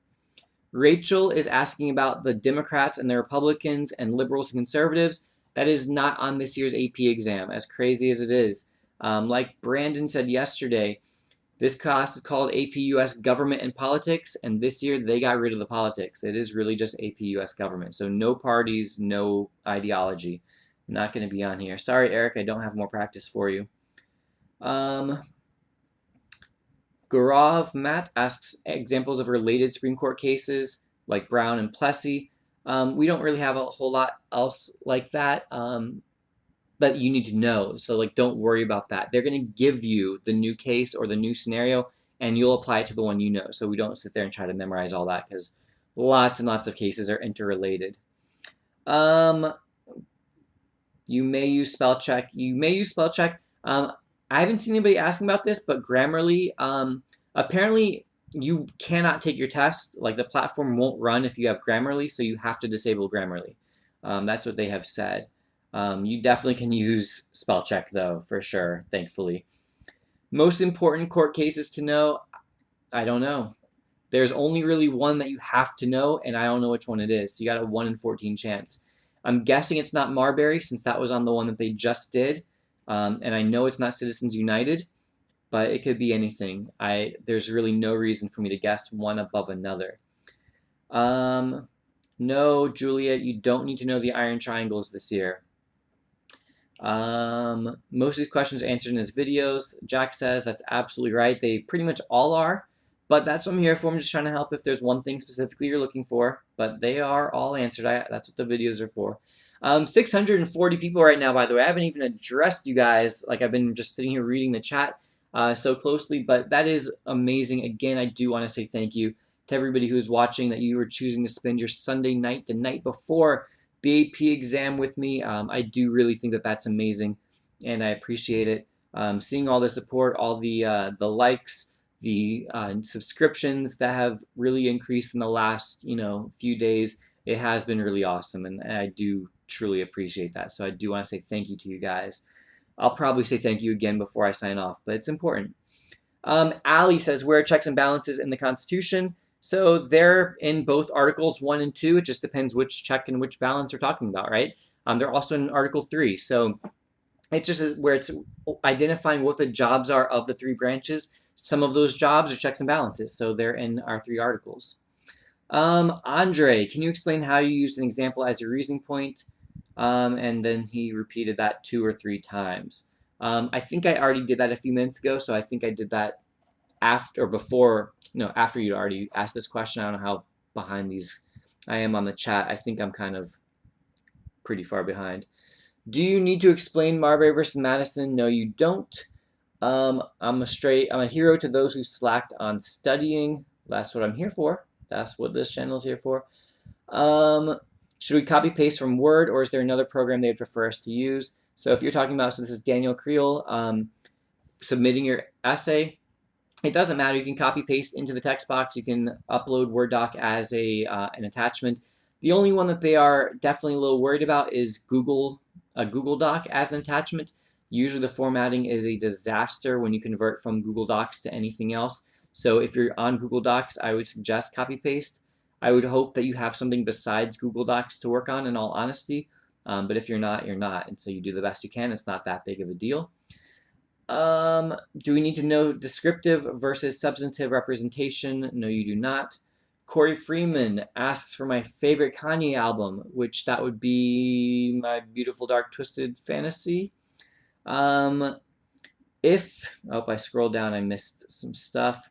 Rachel is asking about the Democrats and the Republicans and liberals and conservatives. That is not on this year's AP exam, as crazy as it is. Like Brandon said yesterday, this class is called AP US Government and Politics, and this year they got rid of the politics. It is really just AP US Government. So no parties, no ideology. Not going to be on here. Sorry, Eric, I don't have more practice for you. Gaurav Matt asks examples of related Supreme Court cases like Brown and Plessy. We don't really have a whole lot else like that that you need to know. So like, don't worry about that. They're going to give you the new case or the new scenario, and you'll apply it to the one you know. So we don't sit there and try to memorize all that because lots and lots of cases are interrelated. You may use spell check. I haven't seen anybody asking about this, but Grammarly, apparently you cannot take your test. Like the platform won't run if you have Grammarly, so you have to disable Grammarly. That's what they have said. You definitely can use spell check though, for sure, thankfully. Most important court cases to know, I don't know. There's only really one that you have to know, and I don't know which one it is. So you got a 1 in 14 chance. I'm guessing it's not Marbury since that was on the one that they just did. And I know it's not Citizens United, but it could be anything. There's really no reason for me to guess one above another. No, Juliet, you don't need to know the iron triangles this year. Most of these questions are answered in his videos. Jack says that's absolutely right. They pretty much all are, But that's what I'm here for. I'm just trying to help if there's one thing specifically you're looking for. But they are all answered. That's what the videos are for. 640 people right now, by the way. I haven't even addressed you guys. Like, I've been just sitting here reading the chat so closely. But that is amazing. Again, I do want to say thank you to everybody who's watching, that you were choosing to spend your Sunday night, the night before the AP exam with me. I do really think that that's amazing, and I appreciate it. Seeing all the support, all the likes, the subscriptions that have really increased in the last few days. It has been really awesome, and I do truly appreciate that. So I do want to say thank you to you guys. I'll probably say thank you again before I sign off, but it's important. Ali says, where are checks and balances in the Constitution? So they're in both Articles 1 and 2. It just depends which check and which balance we're talking about, right? They're also in Article 3. So it's just where it's identifying what the jobs are of the three branches. Some of those jobs are checks and balances, so they're in our 3 articles. Andre, can you explain how you used an example as your reasoning point? And then he repeated that 2 or 3 times. I think I already did that a few minutes ago, so I think I did that after you already asked this question. I don't know how behind these I am on the chat. I think I'm kind of pretty far behind. Do you need to explain Marbury versus Madison? No, you don't. I'm a hero to those who slacked on studying. That's what I'm here for. That's what this channel is here for. Should we copy paste from Word, or is there another program they would prefer us to use? So if you're talking about, so this is Daniel Creel, submitting your essay, it doesn't matter. You can copy paste into the text box. You can upload Word doc as an attachment. The only one that they are definitely a little worried about is a Google Doc as an attachment. Usually the formatting is a disaster when you convert from Google Docs to anything else. So if you're on Google Docs, I would suggest copy paste. I would hope that you have something besides Google Docs to work on, in all honesty. But if you're not, you're not. And so you do the best you can. It's not that big of a deal. Do we need to know descriptive versus substantive representation? No, you do not. Corey Freeman asks for my favorite Kanye album, which that would be My Beautiful Dark Twisted Fantasy. If I scrolled down, I missed some stuff.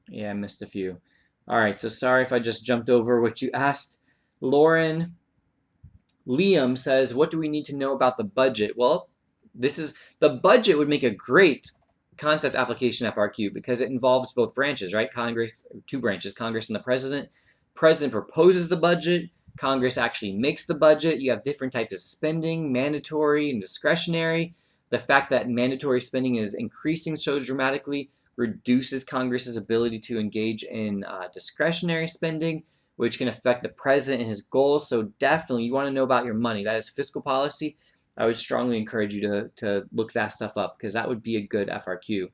Yeah, I missed a few. All right, so sorry if I just jumped over what you asked. Liam says, what do we need to know about the budget? Well, the budget would make a great concept application FRQ because it involves both branches, right? Congress, 2 branches, Congress and the President. President proposes the budget. Congress actually makes the budget. You have different types of spending, mandatory and discretionary. The fact that mandatory spending is increasing so dramatically reduces Congress's ability to engage in discretionary spending, which can affect the president and his goals. So definitely, you want to know about your money. That is fiscal policy. I would strongly encourage you to look that stuff up because that would be a good FRQ.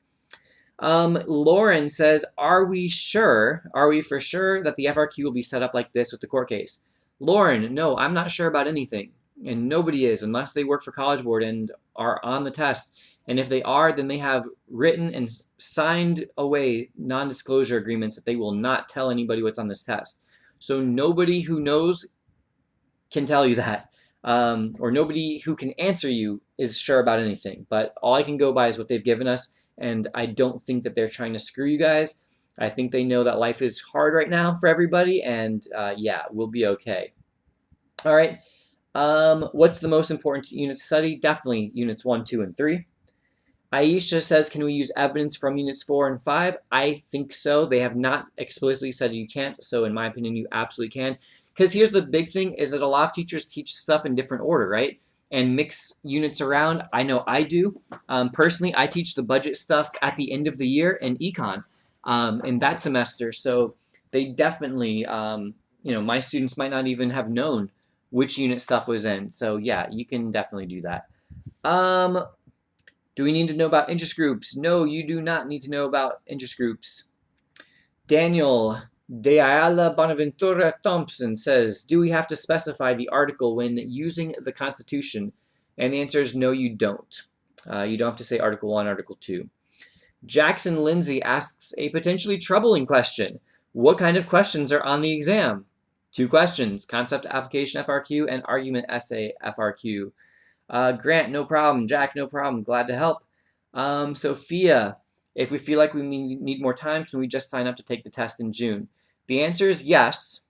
Lauren says, are we for sure that the FRQ will be set up like this with the court case? Lauren, no, I'm not sure about anything. And nobody is unless they work for College Board and are on the test. And if they are, then they have written and signed away non-disclosure agreements that they will not tell anybody what's on this test. So nobody who knows can tell you that. Or nobody who can answer you is sure about anything. But all I can go by is what they've given us, and I don't think that they're trying to screw you guys. I think they know that life is hard right now for everybody, and yeah, we'll be okay. All right. What's the most important unit to study? Definitely units 1, 2, and 3. Aisha says, can we use evidence from units 4 and 5? I think so. They have not explicitly said you can't, so in my opinion, you absolutely can. Because here's the big thing is that a lot of teachers teach stuff in different order, right? And mix units around. I know I do. Personally, I teach the budget stuff at the end of the year in econ in that semester. So they definitely, my students might not even have known which unit stuff was in. So yeah, you can definitely do that. Do we need to know about interest groups? No, you do not need to know about interest groups. Daniel De Ayala Bonaventura Thompson says, do we have to specify the article when using the Constitution? And the answer is no, you don't. You don't have to say Article 1, Article 2. Jackson Lindsay asks a potentially troubling question. What kind of questions are on the exam? 2 questions, concept application FRQ and argument essay FRQ. Grant, no problem. Jack, no problem. Glad to help. Sophia, If we feel like we need more time, can we just sign up to take the test in June? The answer is yes.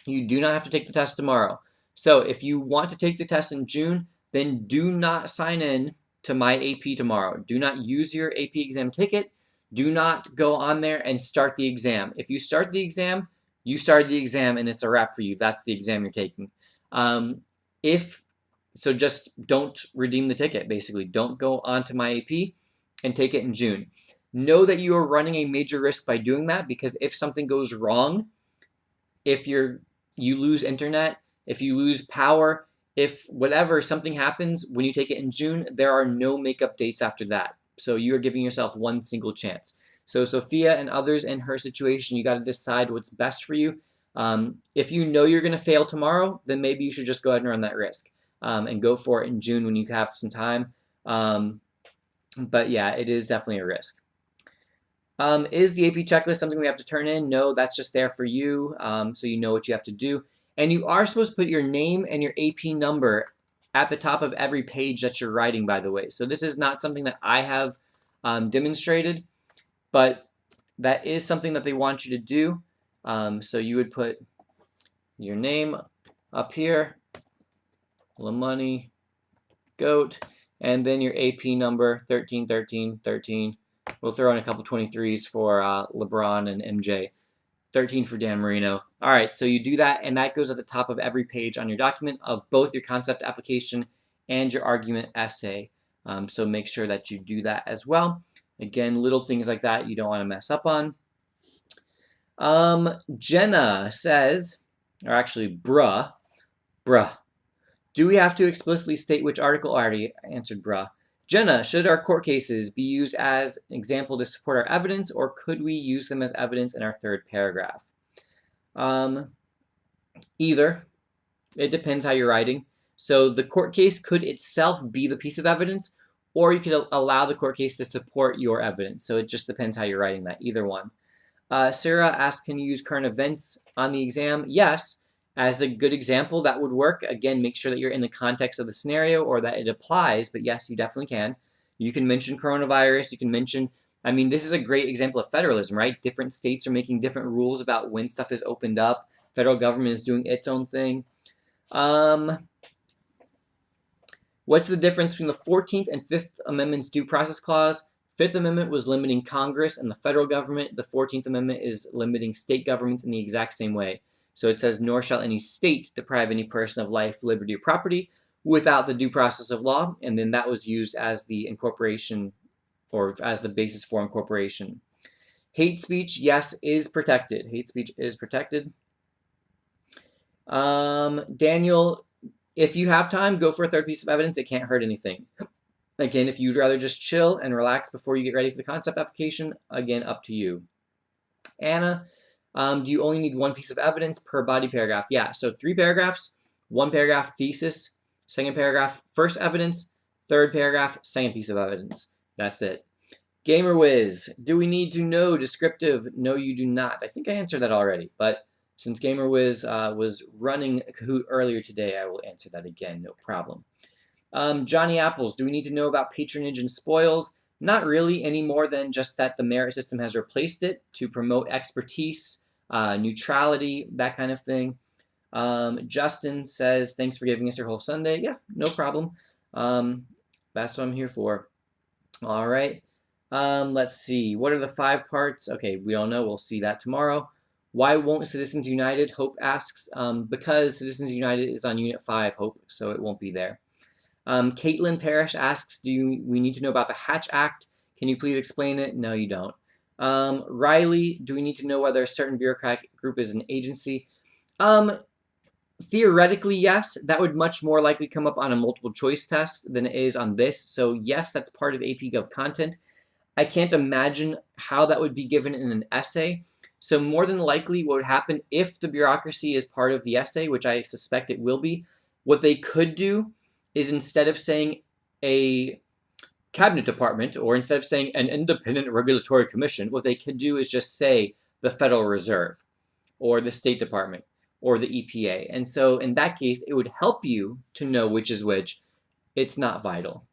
You do not have to take the test tomorrow. So if you want to take the test in June, then do not sign in to My AP tomorrow. Do not use your AP exam ticket. Do not go on there and start the exam. If you start the exam, you started the exam and it's a wrap for you. That's the exam you're taking. So just don't redeem the ticket, basically. Don't go onto My AP and take it in June. Know that you are running a major risk by doing that, because if something goes wrong, if you lose internet, if you lose power, if whatever, something happens when you take it in June, there are no makeup dates after that. So you are giving yourself one single chance. So Sophia and others in her situation, you got to decide what's best for you. If you know you're going to fail tomorrow, then maybe you should just go ahead and run that risk and go for it in June when you have some time. But yeah, it is definitely a risk. Is the AP checklist something we have to turn in? No, that's just there for you, so you know what you have to do. And you are supposed to put your name and your AP number at the top of every page that you're writing, by the way. So this is not something that I have demonstrated, but that is something that they want you to do. So you would put your name up here, Lamoney, Goat, and then your AP number, 13, 13, 13. We'll throw in a couple 23s for LeBron and MJ. 13 for Dan Marino. All right, so you do that, and that goes at the top of every page on your document of both your concept application and your argument essay. So make sure that you do that as well. Again, little things like that you don't want to mess up on. Jenna says, or actually, bruh, do we have to explicitly state which article? I already answered bruh. Jenna, should our court cases be used as an example to support our evidence, or could we use them as evidence in our third paragraph? Either. It depends how you're writing. So the court case could itself be the piece of evidence, or you could allow the court case to support your evidence. So it just depends how you're writing that, either one. Sarah asks, can you use current events on the exam? Yes. As a good example, that would work. Again, make sure that you're in the context of the scenario or that it applies, but yes, you definitely can. You can mention coronavirus. You can mention, I mean, this is a great example of federalism, right? Different states are making different rules about when stuff is opened up. Federal government is doing its own thing. What's the difference between the 14th and 5th Amendment's due process clause? 5th Amendment was limiting Congress and the federal government. The 14th Amendment is limiting state governments in the exact same way. So it says, nor shall any state deprive any person of life, liberty, or property without the due process of law. And then that was used as the incorporation, or as the basis for incorporation. Hate speech, yes, is protected. Hate speech is protected. Daniel, if you have time, go for a third piece of evidence. It can't hurt anything. Again, if you'd rather just chill and relax before you get ready for the concept application, again, up to you. Anna, do you only need one piece of evidence per body paragraph? Yeah, so 3 paragraphs, 1 paragraph thesis, 2nd paragraph first evidence, 3rd paragraph second piece of evidence. That's it. Gamer Whiz, do we need to know descriptive? No, you do not. I think I answered that already, but since Gamer Whiz was running Kahoot earlier today, I will answer that again, no problem. Johnny Apples, do we need to know about patronage and spoils? Not really, any more than just that the merit system has replaced it to promote expertise, neutrality, that kind of thing. Justin says, thanks for giving us your whole Sunday. Yeah, no problem. That's what I'm here for. All right. Let's see. What are the 5 parts? Okay, we don't know. We'll see that tomorrow. Why won't Citizens United? Hope asks. Because Citizens United is on Unit 5, Hope, so it won't be there. Caitlin Parrish asks, we need to know about the Hatch Act? Can you please explain it? No, you don't. Riley, do we need to know whether a certain bureaucratic group is an agency? Theoretically, yes. That would much more likely come up on a multiple choice test than it is on this. So yes, that's part of AP Gov content. I can't imagine how that would be given in an essay. So more than likely what would happen if the bureaucracy is part of the essay, which I suspect it will be, what they could do is instead of saying a cabinet department or instead of saying an independent regulatory commission, what they could do is just say the Federal Reserve or the State Department or the EPA. And so in that case, it would help you to know which is which. It's not vital.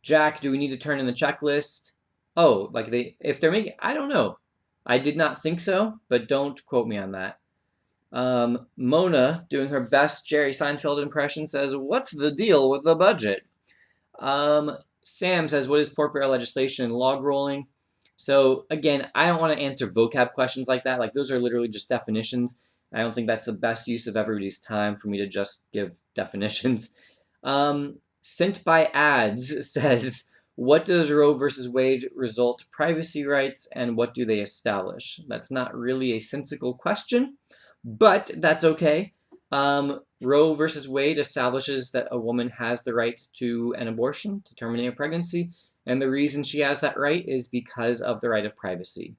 Jack, do we need to turn in the checklist? Oh, like if they're making, I don't know. I did not think so, but don't quote me on that. Mona, doing her best Jerry Seinfeld impression, says, "What's the deal with the budget?" Sam says, "What is pork-barrel legislation and log rolling?" So again, I don't want to answer vocab questions like that. Like those are literally just definitions. I don't think that's the best use of everybody's time for me to just give definitions. Sent by Ads says, "What does Roe versus Wade result privacy rights and what do they establish?" That's not really a sensical question, but that's okay. Roe versus Wade establishes that a woman has the right to an abortion, to terminate a pregnancy, and the reason she has that right is because of the right of privacy.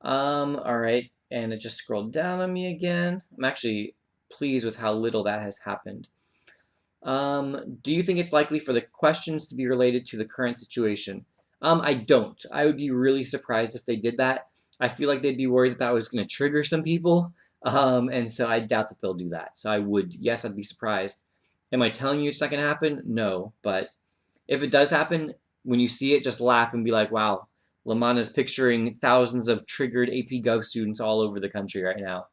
All right, and it just scrolled down on me again. I'm actually pleased with how little that has happened. Do you think it's likely for the questions to be related to the current situation? I don't. I would be really surprised if they did that. I feel like they'd be worried that that was going to trigger some people. And so I doubt that they'll do that. So yes, I'd be surprised. Am I telling you it's not going to happen? No. But if it does happen, when you see it, just laugh and be like, wow, Lamana's picturing thousands of triggered AP Gov students all over the country right now.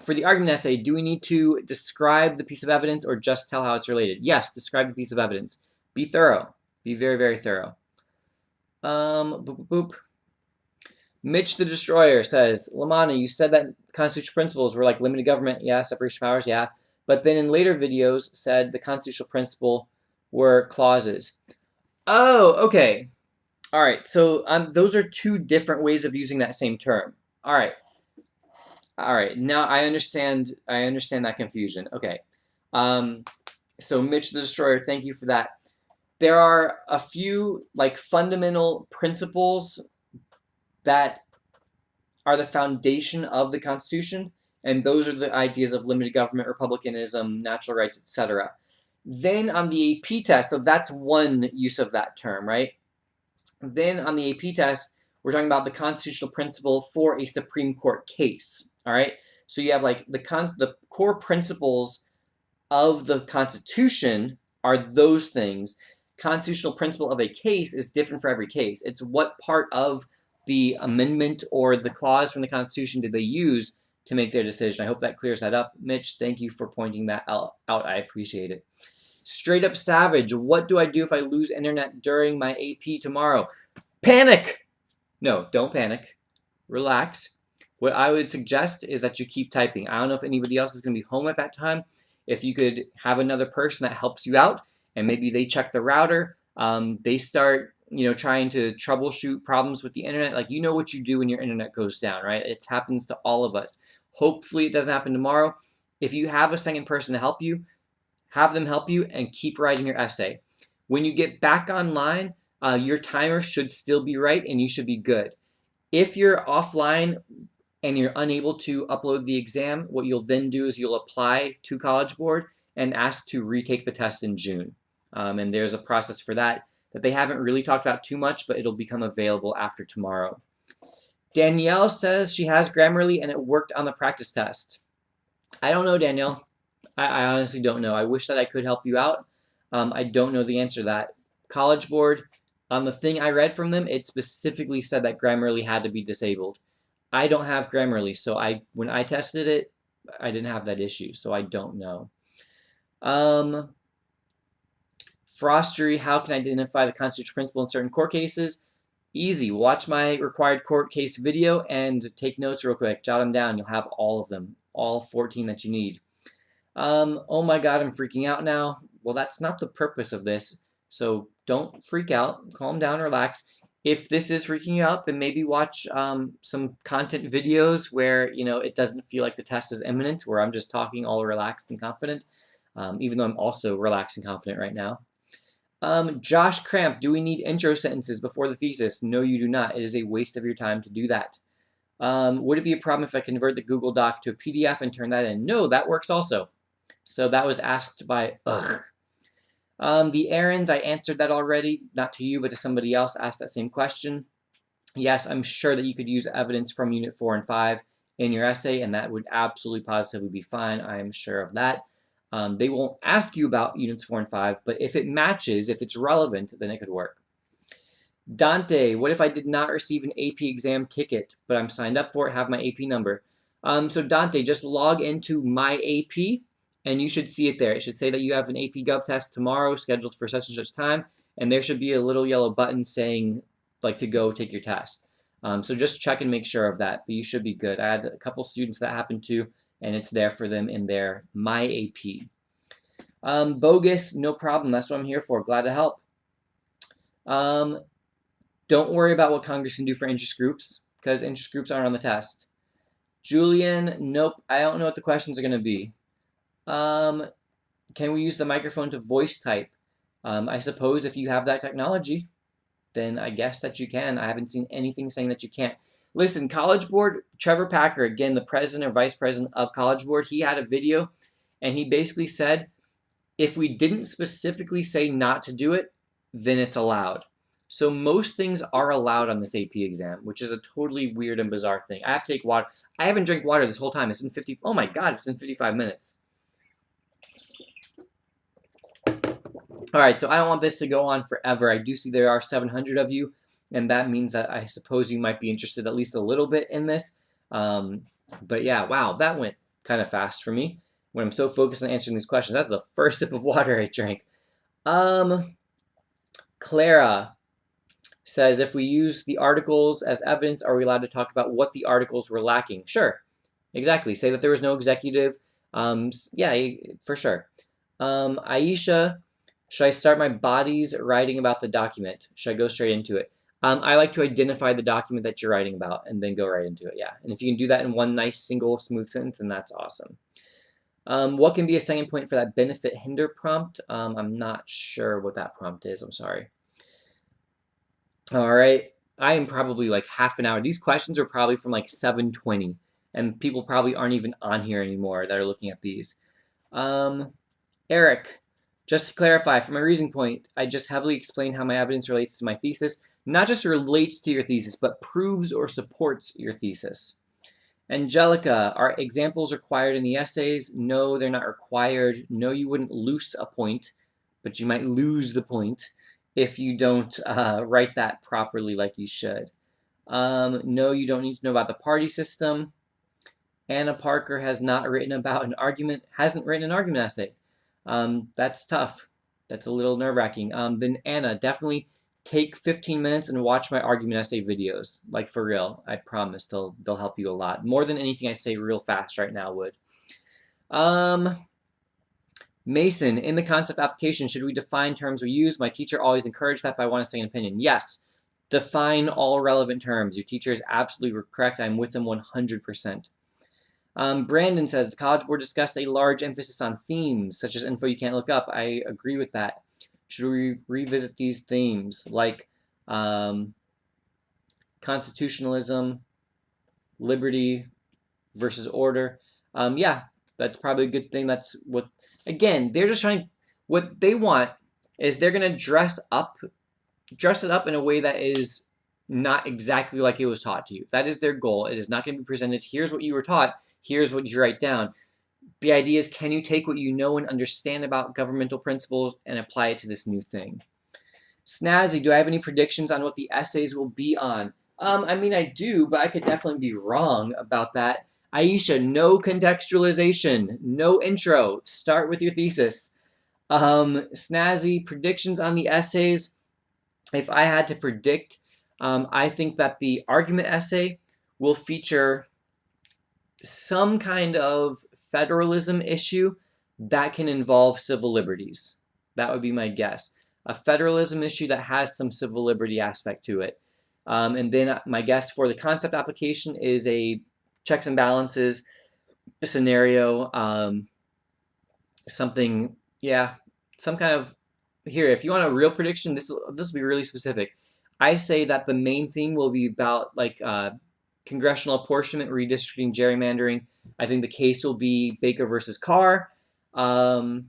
For the argument essay, do we need to describe the piece of evidence or just tell how it's related? Yes, describe the piece of evidence. Be thorough. Be very, very thorough. Boop, boop, boop. Mitch the Destroyer says, Lamana, you said that constitutional principles were like limited government, yeah, separation of powers, yeah. But then in later videos said the constitutional principle were clauses. Oh, okay. All right, so those are two different ways of using that same term. All right. Now I understand that confusion. Okay. So Mitch the Destroyer, thank you for that. There are a few like fundamental principles that are the foundation of the Constitution, and those are the ideas of limited government, republicanism, natural rights, etc. Then on the AP test, so that's one use of that term, right? Then on the AP test, we're talking about the constitutional principle for a Supreme Court case, all right? So you have like the core principles of the Constitution are those things. Constitutional principle of a case is different for every case. It's what part of the amendment or the clause from the Constitution did they use to make their decision. I hope that clears that up. Mitch, thank you for pointing that out. I appreciate it. Straight up savage, what do I do if I lose internet during my AP tomorrow? Panic! No, don't panic. Relax. What I would suggest is that you keep typing. I don't know if anybody else is going to be home at that time. If you could have another person that helps you out, and maybe they check the router, they start trying to troubleshoot problems with the internet. Like, you know what you do when your internet goes down, right? It happens to all of us. Hopefully it doesn't happen tomorrow. If you have a second person to help you, have them help you and keep writing your essay. When you get back online, your timer should still be right and you should be good. If you're offline and you're unable to upload the exam, what you'll then do is you'll apply to College Board and ask to retake the test in June. And there's a process for that they haven't really talked about too much, but it'll become available after tomorrow. Danielle says she has Grammarly and it worked on the practice test. I don't know, Danielle. I honestly don't know. I wish that I could help you out. I don't know the answer to that. College Board, on the thing I read from them, it specifically said that Grammarly had to be disabled. I don't have Grammarly, so when I tested it, I didn't have that issue, so I don't know. Frostery, how can I identify the constitutional principle in certain court cases? Easy. Watch my required court case video and take notes real quick. Jot them down. You'll have all of them, all 14 that you need. Oh my God, I'm freaking out now. Well, that's not the purpose of this, so don't freak out. Calm down, relax. If this is freaking you out, then maybe watch some content videos where it doesn't feel like the test is imminent, where I'm just talking all relaxed and confident, even though I'm also relaxed and confident right now. Josh Cramp, do we need intro sentences before the thesis? No, you do not. It is a waste of your time to do that. Would it be a problem if I convert the Google Doc to a PDF and turn that in? No, that works also. So that was asked by the errands, I answered that already, not to you, but to somebody else asked that same question. Yes, I'm sure that you could use evidence from Unit 4 and 5 in your essay, and that would absolutely positively be fine. I am sure of that. They won't ask you about units 4 and 5, but if it matches, if it's relevant, then it could work. Dante, what if I did not receive an AP exam ticket, but I'm signed up for it, have my AP number? So Dante, just log into my AP, and you should see it there. It should say that you have an AP Gov test tomorrow, scheduled for such and such time, and there should be a little yellow button saying, like, to go take your test. So just check and make sure of that, but you should be good. I had a couple students that happened to, and it's there for them in their my AP. Bogus, no problem. That's what I'm here for. Glad to help. Don't worry about what Congress can do for interest groups, because interest groups aren't on the test. Julian, nope. I don't know what the questions are going to be. Can we use the microphone to voice type? I suppose if you have that technology, then I guess that you can. I haven't seen anything saying that you can't. Listen, College Board, Trevor Packer, again, the president or vice president of College Board, he had a video, and he basically said, if we didn't specifically say not to do it, then it's allowed. So most things are allowed on this AP exam, which is a totally weird and bizarre thing. I have to take water. I haven't drank water this whole time. It's been oh my God, it's been 55 minutes. All right, so I don't want this to go on forever. I do see there are 700 of you, and that means that I suppose you might be interested at least a little bit in this. But yeah, wow, that went kind of fast for me when I'm so focused on answering these questions. That's the first sip of water I drank. Clara says, if we use the articles as evidence, are we allowed to talk about what the articles were lacking? Sure, exactly. Say that there was no executive. Yeah, for sure. Aisha, should I start my bodies writing about the document? Should I go straight into it? I like to identify the document that you're writing about and then go right into it, yeah. And if you can do that in one nice, single, smooth sentence, then that's awesome. What can be a second point for that benefit hinder prompt? I'm not sure what that prompt is. I'm sorry. All right. I am probably like half an hour. These questions are probably from like 7:20, and people probably aren't even on here anymore that are looking at these. Eric, just to clarify, for my reasoning point, I just heavily explained how my evidence relates to my thesis. Not just relates to your thesis, but proves or supports your thesis. Angelica, are examples required in the essays? No, they're not required. No, you wouldn't lose a point, but you might lose the point if you don't write that properly like you should. No, you don't need to know about the party system. Anna Parker has not written about an argument, hasn't written an argument essay. That's tough. That's a little nerve-wracking. Then Anna, definitely take 15 minutes and watch my argument essay videos. Like, for real. I promise they'll help you a lot. More than anything I say real fast right now would. Mason, in the concept application, should we define terms we use? My teacher always encouraged that, but I want a second opinion. Yes. Define all relevant terms. Your teacher is absolutely correct. I'm with them 100%. Brandon says, the College Board discussed a large emphasis on themes, such as info you can't look up. I agree with that. Should we revisit these themes, like constitutionalism, liberty versus order? Yeah, that's probably a good thing. That's what, again, they're just trying, what they want is they're going to dress it up in a way that is not exactly like it was taught to you. That is their goal. It is not going to be presented, here's what you were taught, here's what you write down. The idea is, can you take what you know and understand about governmental principles and apply it to this new thing? Snazzy, do I have any predictions on what the essays will be on? I mean, I do, but I could definitely be wrong about that. Aisha, no contextualization, no intro. Start with your thesis. Snazzy, predictions on the essays. If I had to predict, I think that the argument essay will feature some kind of federalism issue that can involve civil liberties. That would be my guess. A federalism issue that has some civil liberty aspect to it. And then my guess for the concept application is a checks and balances scenario. Something, yeah, some kind of, here, if you want a real prediction, this will be really specific. I say that the main theme will be about like congressional apportionment, redistricting, gerrymandering. I think the case will be Baker versus Carr. Yeah,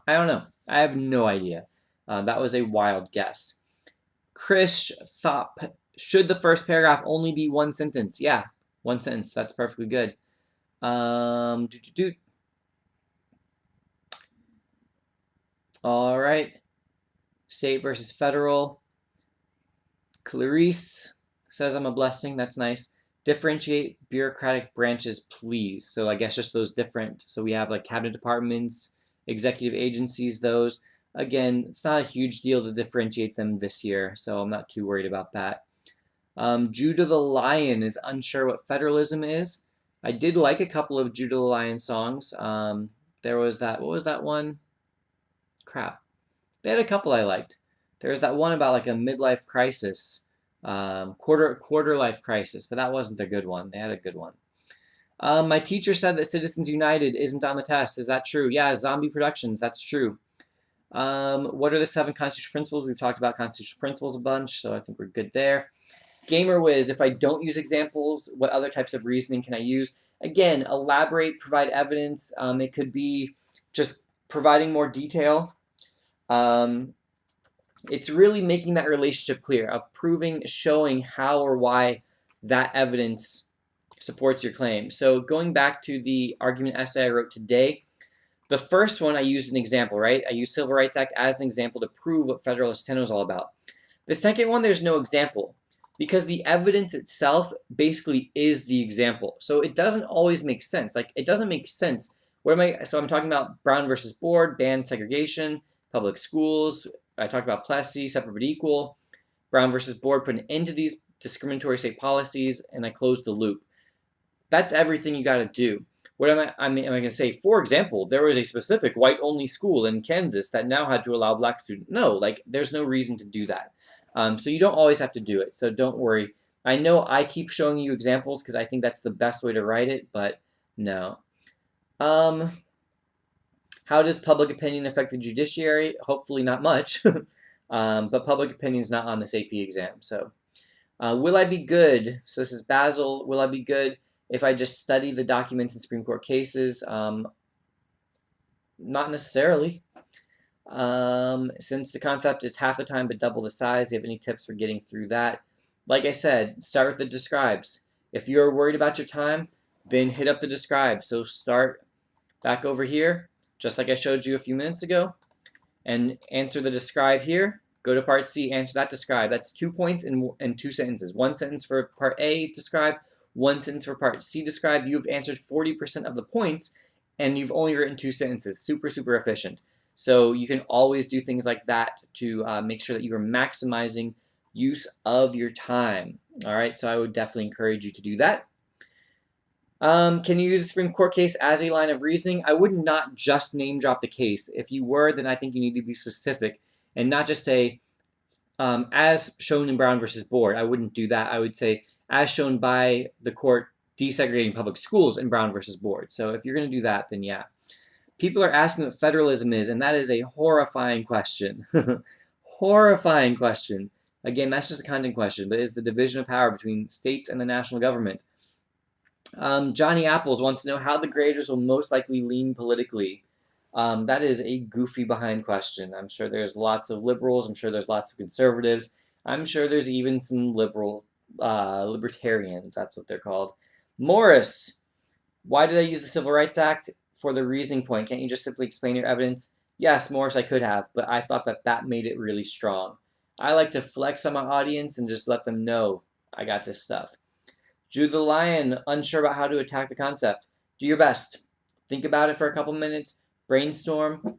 I don't know. I have no idea. That was a wild guess. Chris Thop, should the first paragraph only be one sentence? Yeah, one sentence. That's perfectly good. All right. State versus federal. Clarice says I'm a blessing. That's nice. Differentiate bureaucratic branches, please. So I guess just those different. So we have like cabinet departments, executive agencies, those. Again, it's not a huge deal to differentiate them this year, so I'm not too worried about that. Judah the Lion is unsure what federalism is. I did like a couple of Judah the Lion songs. There was that, what was that one? Crap. They had a couple I liked. There was that one about like a midlife crisis, quarter life crisis, but that wasn't a good one. They had a good one. My teacher said that Citizens United isn't on the test. Is that true? Yeah, Zombie Productions, that's true. What are the 7 constitutional principles? We've talked about constitutional principles a bunch, so I think we're good there. Gamer Whiz, if I don't use examples, what other types of reasoning can I use? Again, elaborate, provide evidence. It could be just providing more detail. It's really making that relationship clear of proving, showing how or why that evidence supports your claim. So going back to the argument essay I wrote today, the first one I used an example, right? I used Civil Rights Act as an example to prove what Federalist 10 was all about. The second one, there's no example because the evidence itself basically is the example. So it doesn't always make sense. Like it doesn't make sense. So I'm talking about Brown versus Board, ban segregation, public schools. I talked about Plessy, separate but equal. Brown versus Board put an end to these discriminatory state policies, and I closed the loop. That's everything you got to do. What am I going to say? For example, there was a specific white-only school in Kansas that now had to allow black students. No, like there's no reason to do that. So you don't always have to do it. So don't worry. I know I keep showing you examples because I think that's the best way to write it, but no. How does public opinion affect the judiciary? Hopefully not much, but public opinion is not on this AP exam. So will I be good? So this is Basil. Will I be good if I just study the documents in Supreme Court cases? Not necessarily. Since the concept is half the time but double the size, do you have any tips for getting through that? Like I said, start with the describes. If you're worried about your time, then hit up the describes. So start back over here, just like I showed you a few minutes ago, and answer the describe here. Go to part C, answer that describe. That's 2 points and 2 sentences. 1 sentence for part A, describe. 1 sentence for part C, describe. You've answered 40% of the points, and you've only written 2 sentences. Super, super efficient. So you can always do things like that to make sure that you are maximizing use of your time. All right, so I would definitely encourage you to do that. Can you use a Supreme Court case as a line of reasoning? I would not just name drop the case. If you were, then I think you need to be specific and not just say, as shown in Brown versus Board. I wouldn't do that. I would say, as shown by the court desegregating public schools in Brown versus Board. So if you're going to do that, then yeah. People are asking what federalism is, and that is a horrifying question. Horrifying question. Again, that's just a content question, but is the division of power between states and the national government. Johnny Apples wants to know how the graders will most likely lean politically. That is a goofy behind question. I'm sure there's lots of liberals. I'm sure there's lots of conservatives. I'm sure there's even some libertarians. That's what they're called. Morris, why did I use the Civil Rights Act for the reasoning point? Can't you just simply explain your evidence? Yes, Morris, I could have, but I thought that made it really strong. I like to flex on my audience and just let them know I got this stuff. Judah the Lion, unsure about how to attack the concept. Do your best. Think about it for a couple minutes. Brainstorm.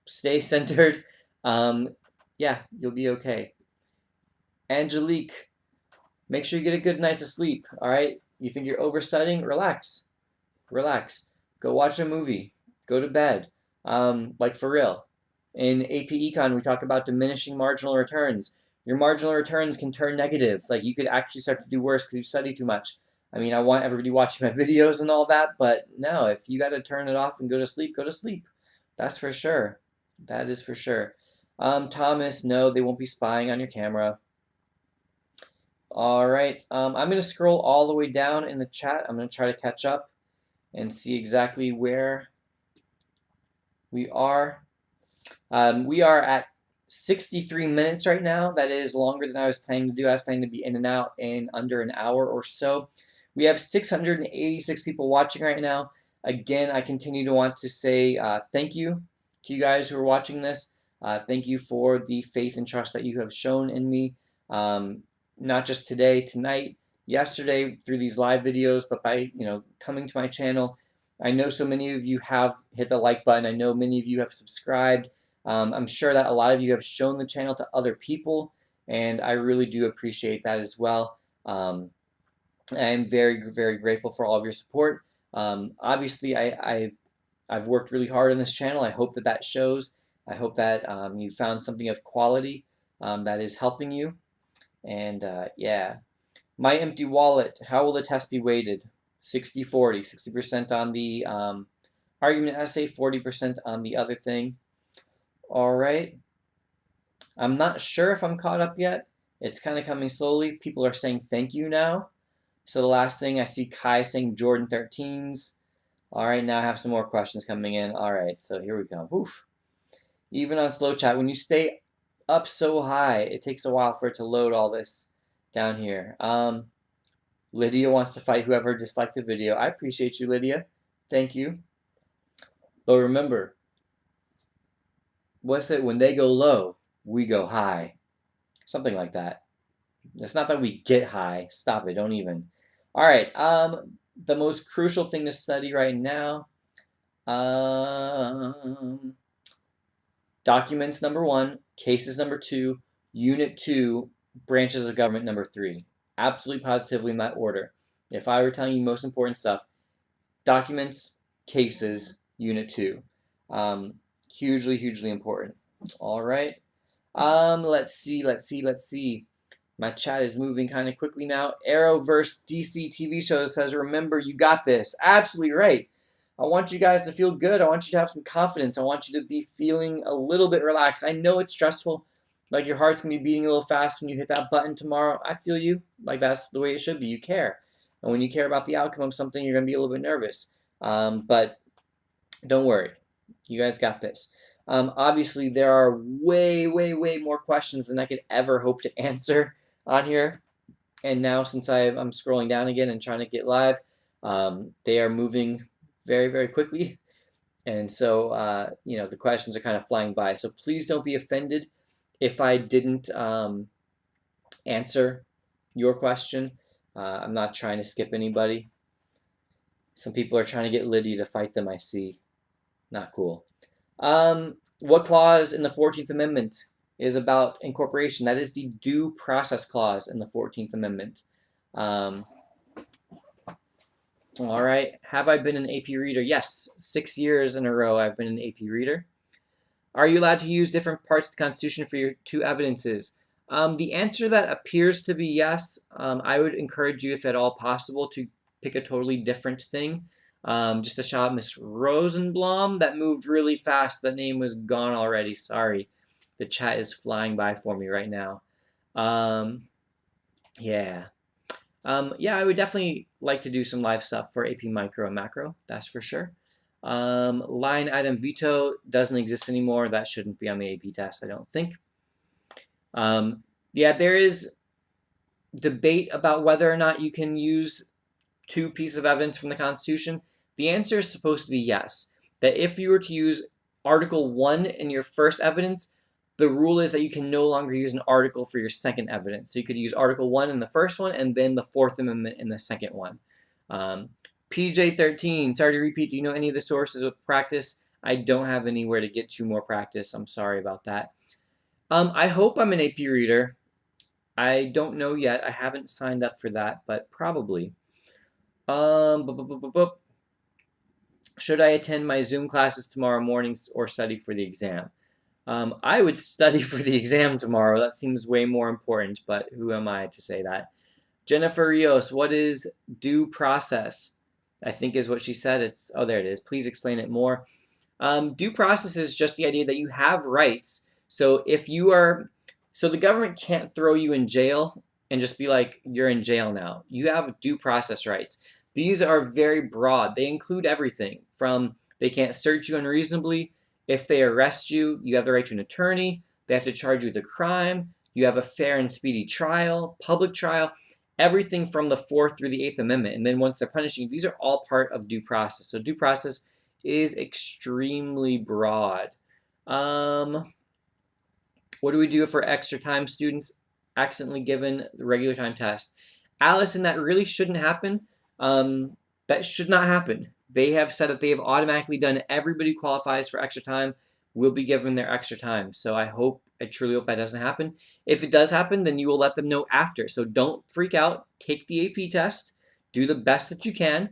Stay centered. Yeah, you'll be okay. Angelique, make sure you get a good night's of sleep, all right? You think you're overstudying? Relax. Relax. Go watch a movie. Go to bed. Like for real. In AP Econ, we talk about diminishing marginal returns. Your marginal returns can turn negative. Like you could actually start to do worse because you study too much. I mean, I want everybody watching my videos and all that, but no, if you got to turn it off and go to sleep, go to sleep. That's for sure. That is for sure. Thomas, no, they won't be spying on your camera. All right. I'm going to scroll all the way down in the chat. I'm going to try to catch up and see exactly where we are. We are at 63 minutes right now. That is longer than I was planning to do. I was planning to be in and out in under an hour or so. We have 686 people watching right now. Again, I continue to want to say thank you to you guys who are watching this. Thank you for the faith and trust that you have shown in me, not just today, tonight, yesterday through these live videos, but by coming to my channel. I know so many of you have hit the like button. I know many of you have subscribed. I'm sure that a lot of you have shown the channel to other people, and I really do appreciate that as well. I'm very, very grateful for all of your support. Obviously, I've worked really hard on this channel. I hope that that shows. I hope that you found something of quality that is helping you. And yeah, my empty wallet, how will the test be weighted? 60-40, 60% on the argument essay, 40% on the other thing. All right. I'm not sure if I'm caught up yet. It's kind of coming slowly. People are saying thank you now. So the last thing I see Kai saying Jordan 13s. All right, now I have some more questions coming in. All right, so here we go. Oof. Even on slow chat, when you stay up so high, it takes a while for it to load all this down here. Lydia wants to fight whoever disliked the video. I appreciate you, Lydia. Thank you. But remember, what's it? When they go low, we go high. Something like that. It's not that we get high. Stop it. Don't even. All right. The most crucial thing to study right now. Documents number 1, cases number 2, unit 2, branches of government number 3. Absolutely positively in that order. If I were telling you most important stuff, documents, cases, unit 2. Hugely, hugely important. All right. Let's see. My chat is moving kind of quickly now. Arrowverse DC TV show says, remember, you got this. Absolutely right. I want you guys to feel good. I want you to have some confidence. I want you to be feeling a little bit relaxed. I know it's stressful. Like your heart's going to be beating a little fast when you hit that button tomorrow. I feel you. Like that's the way it should be. You care. And when you care about the outcome of something, you're going to be a little bit nervous. But don't worry. You guys got this. Obviously, there are way, way, way more questions than I could ever hope to answer on here. And now, since I'm scrolling down again and trying to get live, they are moving very, very quickly. And so, the questions are kind of flying by. So please don't be offended if I didn't answer your question. I'm not trying to skip anybody. Some people are trying to get Lydia to fight them, I see. Not cool. What clause in the 14th Amendment is about incorporation? That is the due process clause in the 14th Amendment. All right. Have I been an AP reader? Yes. 6 years in a row I've been an AP reader. Are you allowed to use different parts of the Constitution for your 2 evidences? The answer that appears to be yes. I would encourage you, if at all possible, to pick a totally different thing. Just a shout out Miss Rosenblum. That moved really fast. That name was gone already. Sorry. The chat is flying by for me right now. Yeah. Yeah, I would definitely like to do some live stuff for AP Micro and Macro. That's for sure. Line item veto doesn't exist anymore. That shouldn't be on the AP test, I don't think. Yeah, there is debate about whether or not you can use 2 pieces of evidence from the Constitution. The answer is supposed to be yes. That if you were to use Article 1 in your first evidence, the rule is that you can no longer use an article for your second evidence. So you could use Article 1 in the first one and then the 4th Amendment in the second one. PJ13, sorry to repeat, do you know any of the sources of practice? I don't have anywhere to get you more practice. I'm sorry about that. I hope I'm an AP reader. I don't know yet. I haven't signed up for that, but probably. Should I attend my Zoom classes tomorrow mornings or study for the exam? I would study for the exam tomorrow. That seems way more important, but who am I to say that? Jennifer Rios, what is due process? I think is what she said. Oh, there it is. Please explain it more. Due process is just the idea that you have rights. So the government can't throw you in jail and just be like, you're in jail now. You have due process rights. These are very broad. They include everything from they can't search you unreasonably. If they arrest you, you have the right to an attorney. They have to charge you with a crime. You have a fair and speedy trial, public trial, everything from the 4th through the 8th Amendment. And then once they're punishing you, these are all part of due process. So due process is extremely broad. What do we do if our extra time students accidentally given the regular time test? Allison, that really shouldn't happen. That should not happen. They have said that they have automatically done everybody who qualifies for extra time will be given their extra time. So I truly hope that doesn't happen. If it does happen, then you will let them know after. So don't freak out. Take the AP test. Do the best that you can.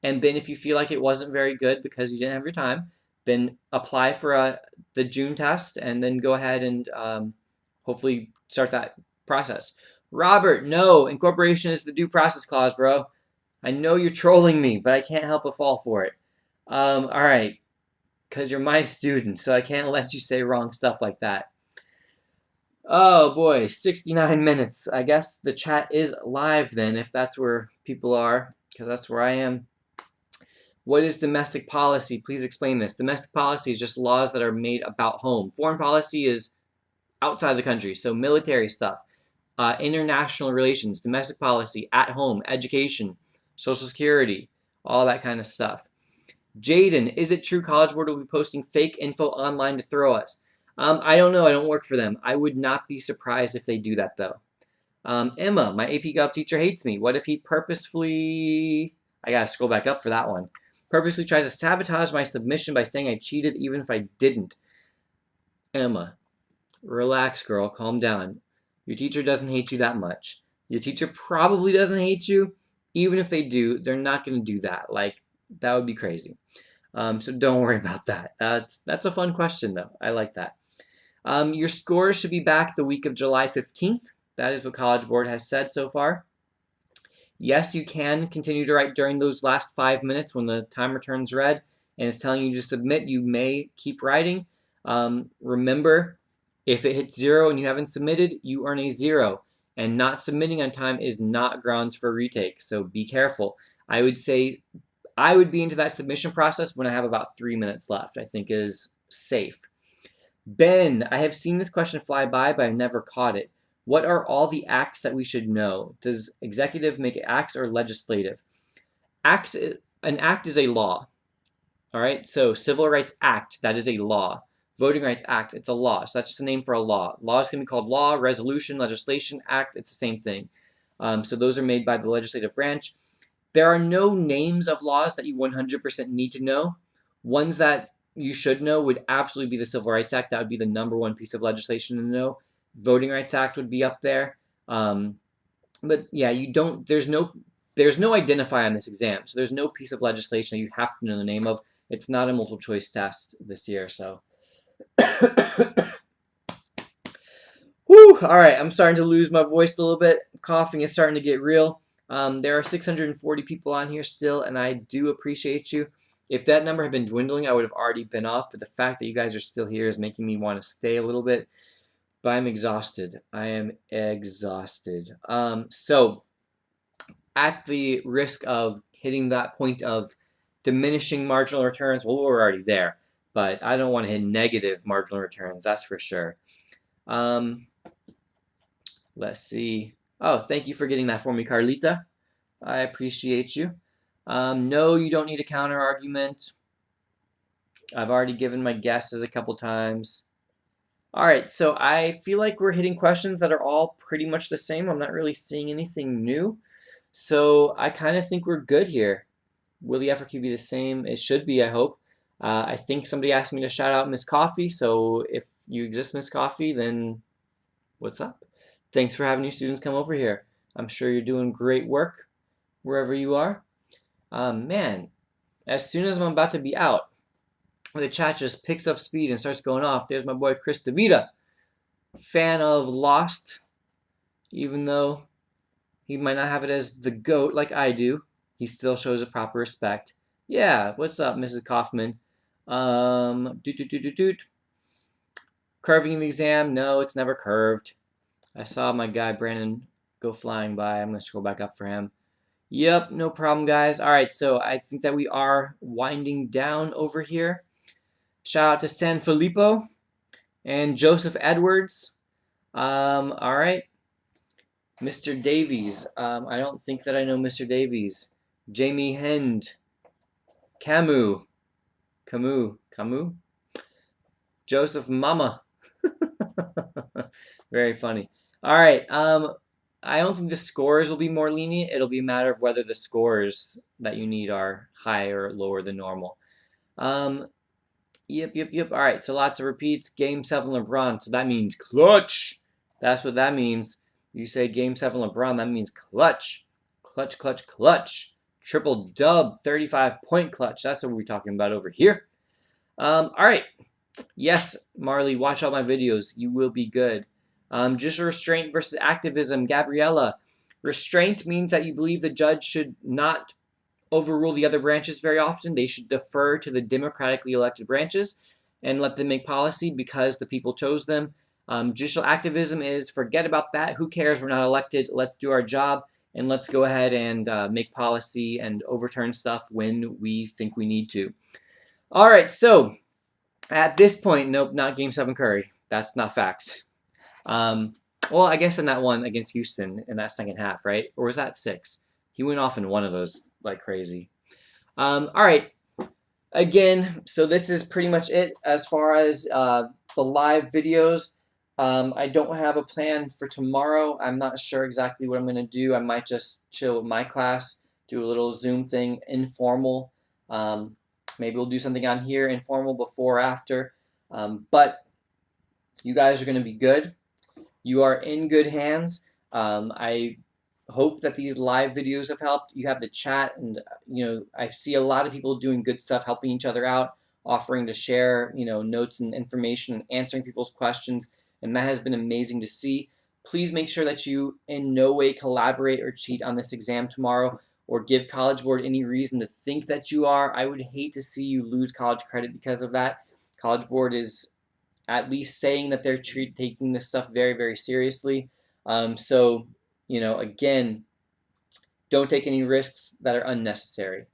And then if you feel like it wasn't very good because you didn't have your time, then apply for the June test and then go ahead and hopefully start that process. Robert, no, incorporation is the due process clause, bro. I know you're trolling me, but I can't help but fall for it. All right, because you're my student, so I can't let you say wrong stuff like that. Oh boy, 69 minutes. I guess the chat is live then, if that's where people are, because that's where I am. What is domestic policy? Please explain this. Domestic policy is just laws that are made about home. Foreign policy is outside the country, so military stuff, international relations, domestic policy, at home, education, social security, all that kind of stuff. Jaden, is it true College Board will be posting fake info online to throw us? I don't know. I don't work for them. I would not be surprised if they do that, though. Emma, my AP Gov teacher hates me. What if he purposefully... I gotta scroll back up for that one. Purposely tries to sabotage my submission by saying I cheated even if I didn't. Emma, relax, girl. Calm down. Your teacher doesn't hate you that much. Your teacher probably doesn't hate you. Even if they do, they're not going to do that. Like, that would be crazy. So don't worry about that. That's a fun question, though. I like that. Your scores should be back the week of July 15th. That is what College Board has said so far. Yes, you can continue to write during those last 5 minutes when the timer turns red and it's telling you to submit. You may keep writing. Remember, if it hits 0 and you haven't submitted, you earn a 0. And not submitting on time is not grounds for retake, so be careful. I would say I would be into that submission process when I have about 3 minutes left, I think is safe. Ben, I have seen this question fly by, but I've never caught it. What are all the acts that we should know? Does executive make it acts or legislative? An act is a law. All right, so Civil Rights Act, that is a law. Voting Rights Act, it's a law. So that's just a name for a law. Laws can be called law, resolution, legislation, act. It's the same thing. So those are made by the legislative branch. There are no names of laws that you 100% need to know. Ones that you should know would absolutely be the Civil Rights Act. That would be the #1 piece of legislation to know. Voting Rights Act would be up there. But yeah, there's no identifier on this exam. So there's no piece of legislation that you have to know the name of. It's not a multiple choice test this year, so. Whew, all right, I'm starting to lose my voice a little bit. Coughing is starting to get real. There are 640 people on here still, and I do appreciate you. If that number had been dwindling, I would have already been off, but the fact that you guys are still here is making me want to stay a little bit. But I'm exhausted. I am exhausted. So at the risk of hitting that point of diminishing marginal returns, well, we're already there, but I don't want to hit negative marginal returns, that's for sure. Let's see. Oh, thank you for getting that for me, Carlita. I appreciate you. No, you don't need a counter argument. I've already given my guesses a couple times. All right, so I feel like we're hitting questions that are all pretty much the same. I'm not really seeing anything new. So I kind of think we're good here. Will the FRQ be the same? It should be, I hope. I think somebody asked me to shout out Miss Coffee, so if you exist, Miss Coffee, then what's up? Thanks for having you students come over here. I'm sure you're doing great work wherever you are. Man, as soon as I'm about to be out, the chat just picks up speed and starts going off. There's my boy Chris DeVita, fan of Lost, even though he might not have it as the GOAT like I do. He still shows a proper respect. Yeah, what's up, Mrs. Kaufman? Curving the exam? No, it's never curved. I saw my guy Brandon go flying by. I'm going to scroll back up for him. Yep, no problem, guys. All right, so I think that we are winding down over here. Shout out to San Filippo and Joseph Edwards. All right. Mr. Davies. I don't think that I know Mr. Davies. Jamie Hend. Camus. Joseph Mama. Very funny. All right. I don't think the scores will be more lenient. It'll be a matter of whether the scores that you need are higher or lower than normal. Um, yep. All right. So lots of repeats. Game 7 LeBron. So that means clutch. That's what that means. You say Game 7 LeBron, that means clutch. Clutch. Triple dub, 35-point clutch. That's what we're talking about over here. All right. Yes, Marley, watch all my videos. You will be good. Just restraint versus activism. Gabriella, restraint means that you believe the judge should not overrule the other branches very often. They should defer to the democratically elected branches and let them make policy because the people chose them. Judicial activism is forget about that. Who cares? We're not elected. Let's do our job and let's go ahead and make policy and overturn stuff when we think we need to. All right, so at this point, nope, not Game 7 Curry. That's not facts. Well, I guess in that one against Houston in that second half, right? Or was that 6? He went off in one of those like crazy. All right. Again, so this is pretty much it as far as the live videos. I don't have a plan for tomorrow. I'm not sure exactly what I'm going to do. I might just chill with my class, do a little Zoom thing, informal. Maybe we'll do something on here, informal, before or after. But you guys are going to be good. You are in good hands. I hope that these live videos have helped. You have the chat, and I see a lot of people doing good stuff, helping each other out, offering to share notes and information and answering people's questions, and that has been amazing to see. Please make sure that you in no way collaborate or cheat on this exam tomorrow or give College Board any reason to think that you are. I would hate to see you lose college credit because of that. College Board is at least saying that they're taking this stuff very, very seriously. So, again, don't take any risks that are unnecessary.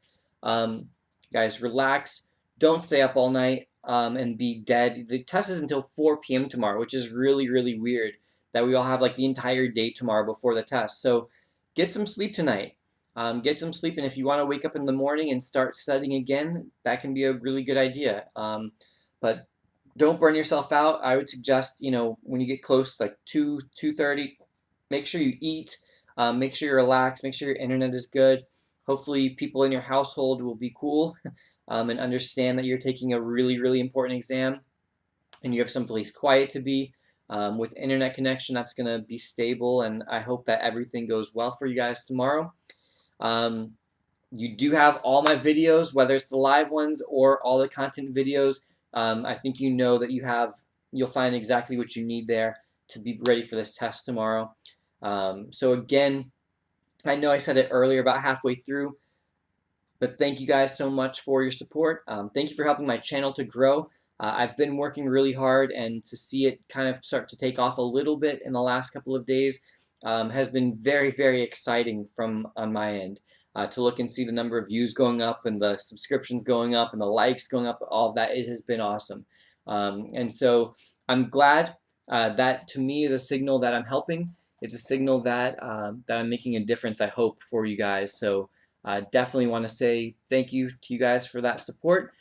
Guys, relax. Don't stay up all night and be dead. The test is until 4 p.m. tomorrow, which is really, really weird that we all have like the entire day tomorrow before the test. So get some sleep tonight. Get some sleep, and if you want to wake up in the morning and start studying again, that can be a really good idea. But don't burn yourself out. I would suggest, when you get close, like 2:30, make sure you eat, make sure you're relaxed, make sure your internet is good. Hopefully people in your household will be cool and understand that you're taking a really, really important exam and you have someplace quiet to be. With internet connection, that's going to be stable, and I hope that everything goes well for you guys tomorrow. You do have all my videos, whether it's the live ones or all the content videos. I think that you'll find exactly what you need there to be ready for this test tomorrow. So again, I know I said it earlier about halfway through, but thank you guys so much for your support. Thank you for helping my channel to grow. I've been working really hard, and to see it kind of start to take off a little bit in the last couple of days has been very, very exciting on my end. To look and see the number of views going up and the subscriptions going up and the likes going up, all of that, it has been awesome. And so I'm glad. That to me is a signal that I'm helping. It's a signal that that I'm making a difference, I hope, for you guys. So definitely want to say thank you to you guys for that support.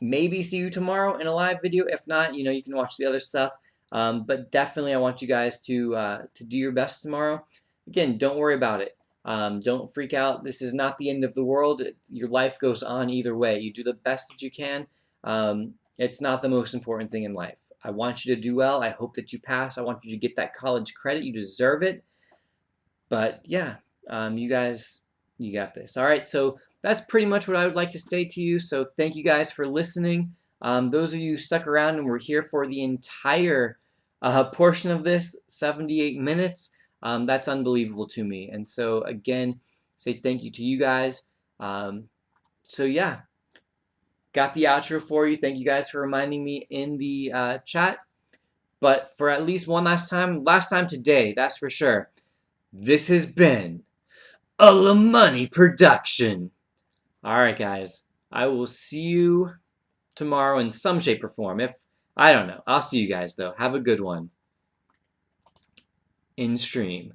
Maybe see you tomorrow in a live video. If not, you can watch the other stuff. But definitely I want you guys to do your best tomorrow. Again, don't worry about it. Don't freak out. This is not the end of the world. Your life goes on either way. You do the best that you can. It's not the most important thing in life. I want you to do well. I hope that you pass. I want you to get that college credit. You deserve it. But yeah, you guys, you got this. All right, so that's pretty much what I would like to say to you. So thank you guys for listening. Those of you who stuck around and were here for the entire portion of this, 78 minutes, that's unbelievable to me. And so again, say thank you to you guys. So yeah, got the outro for you. Thank you guys for reminding me in the chat. But for at least one last time today, that's for sure. This has been a LaMoney production. All right, guys. I will see you tomorrow in some shape or form. I don't know. I'll see you guys, though. Have a good one. In stream.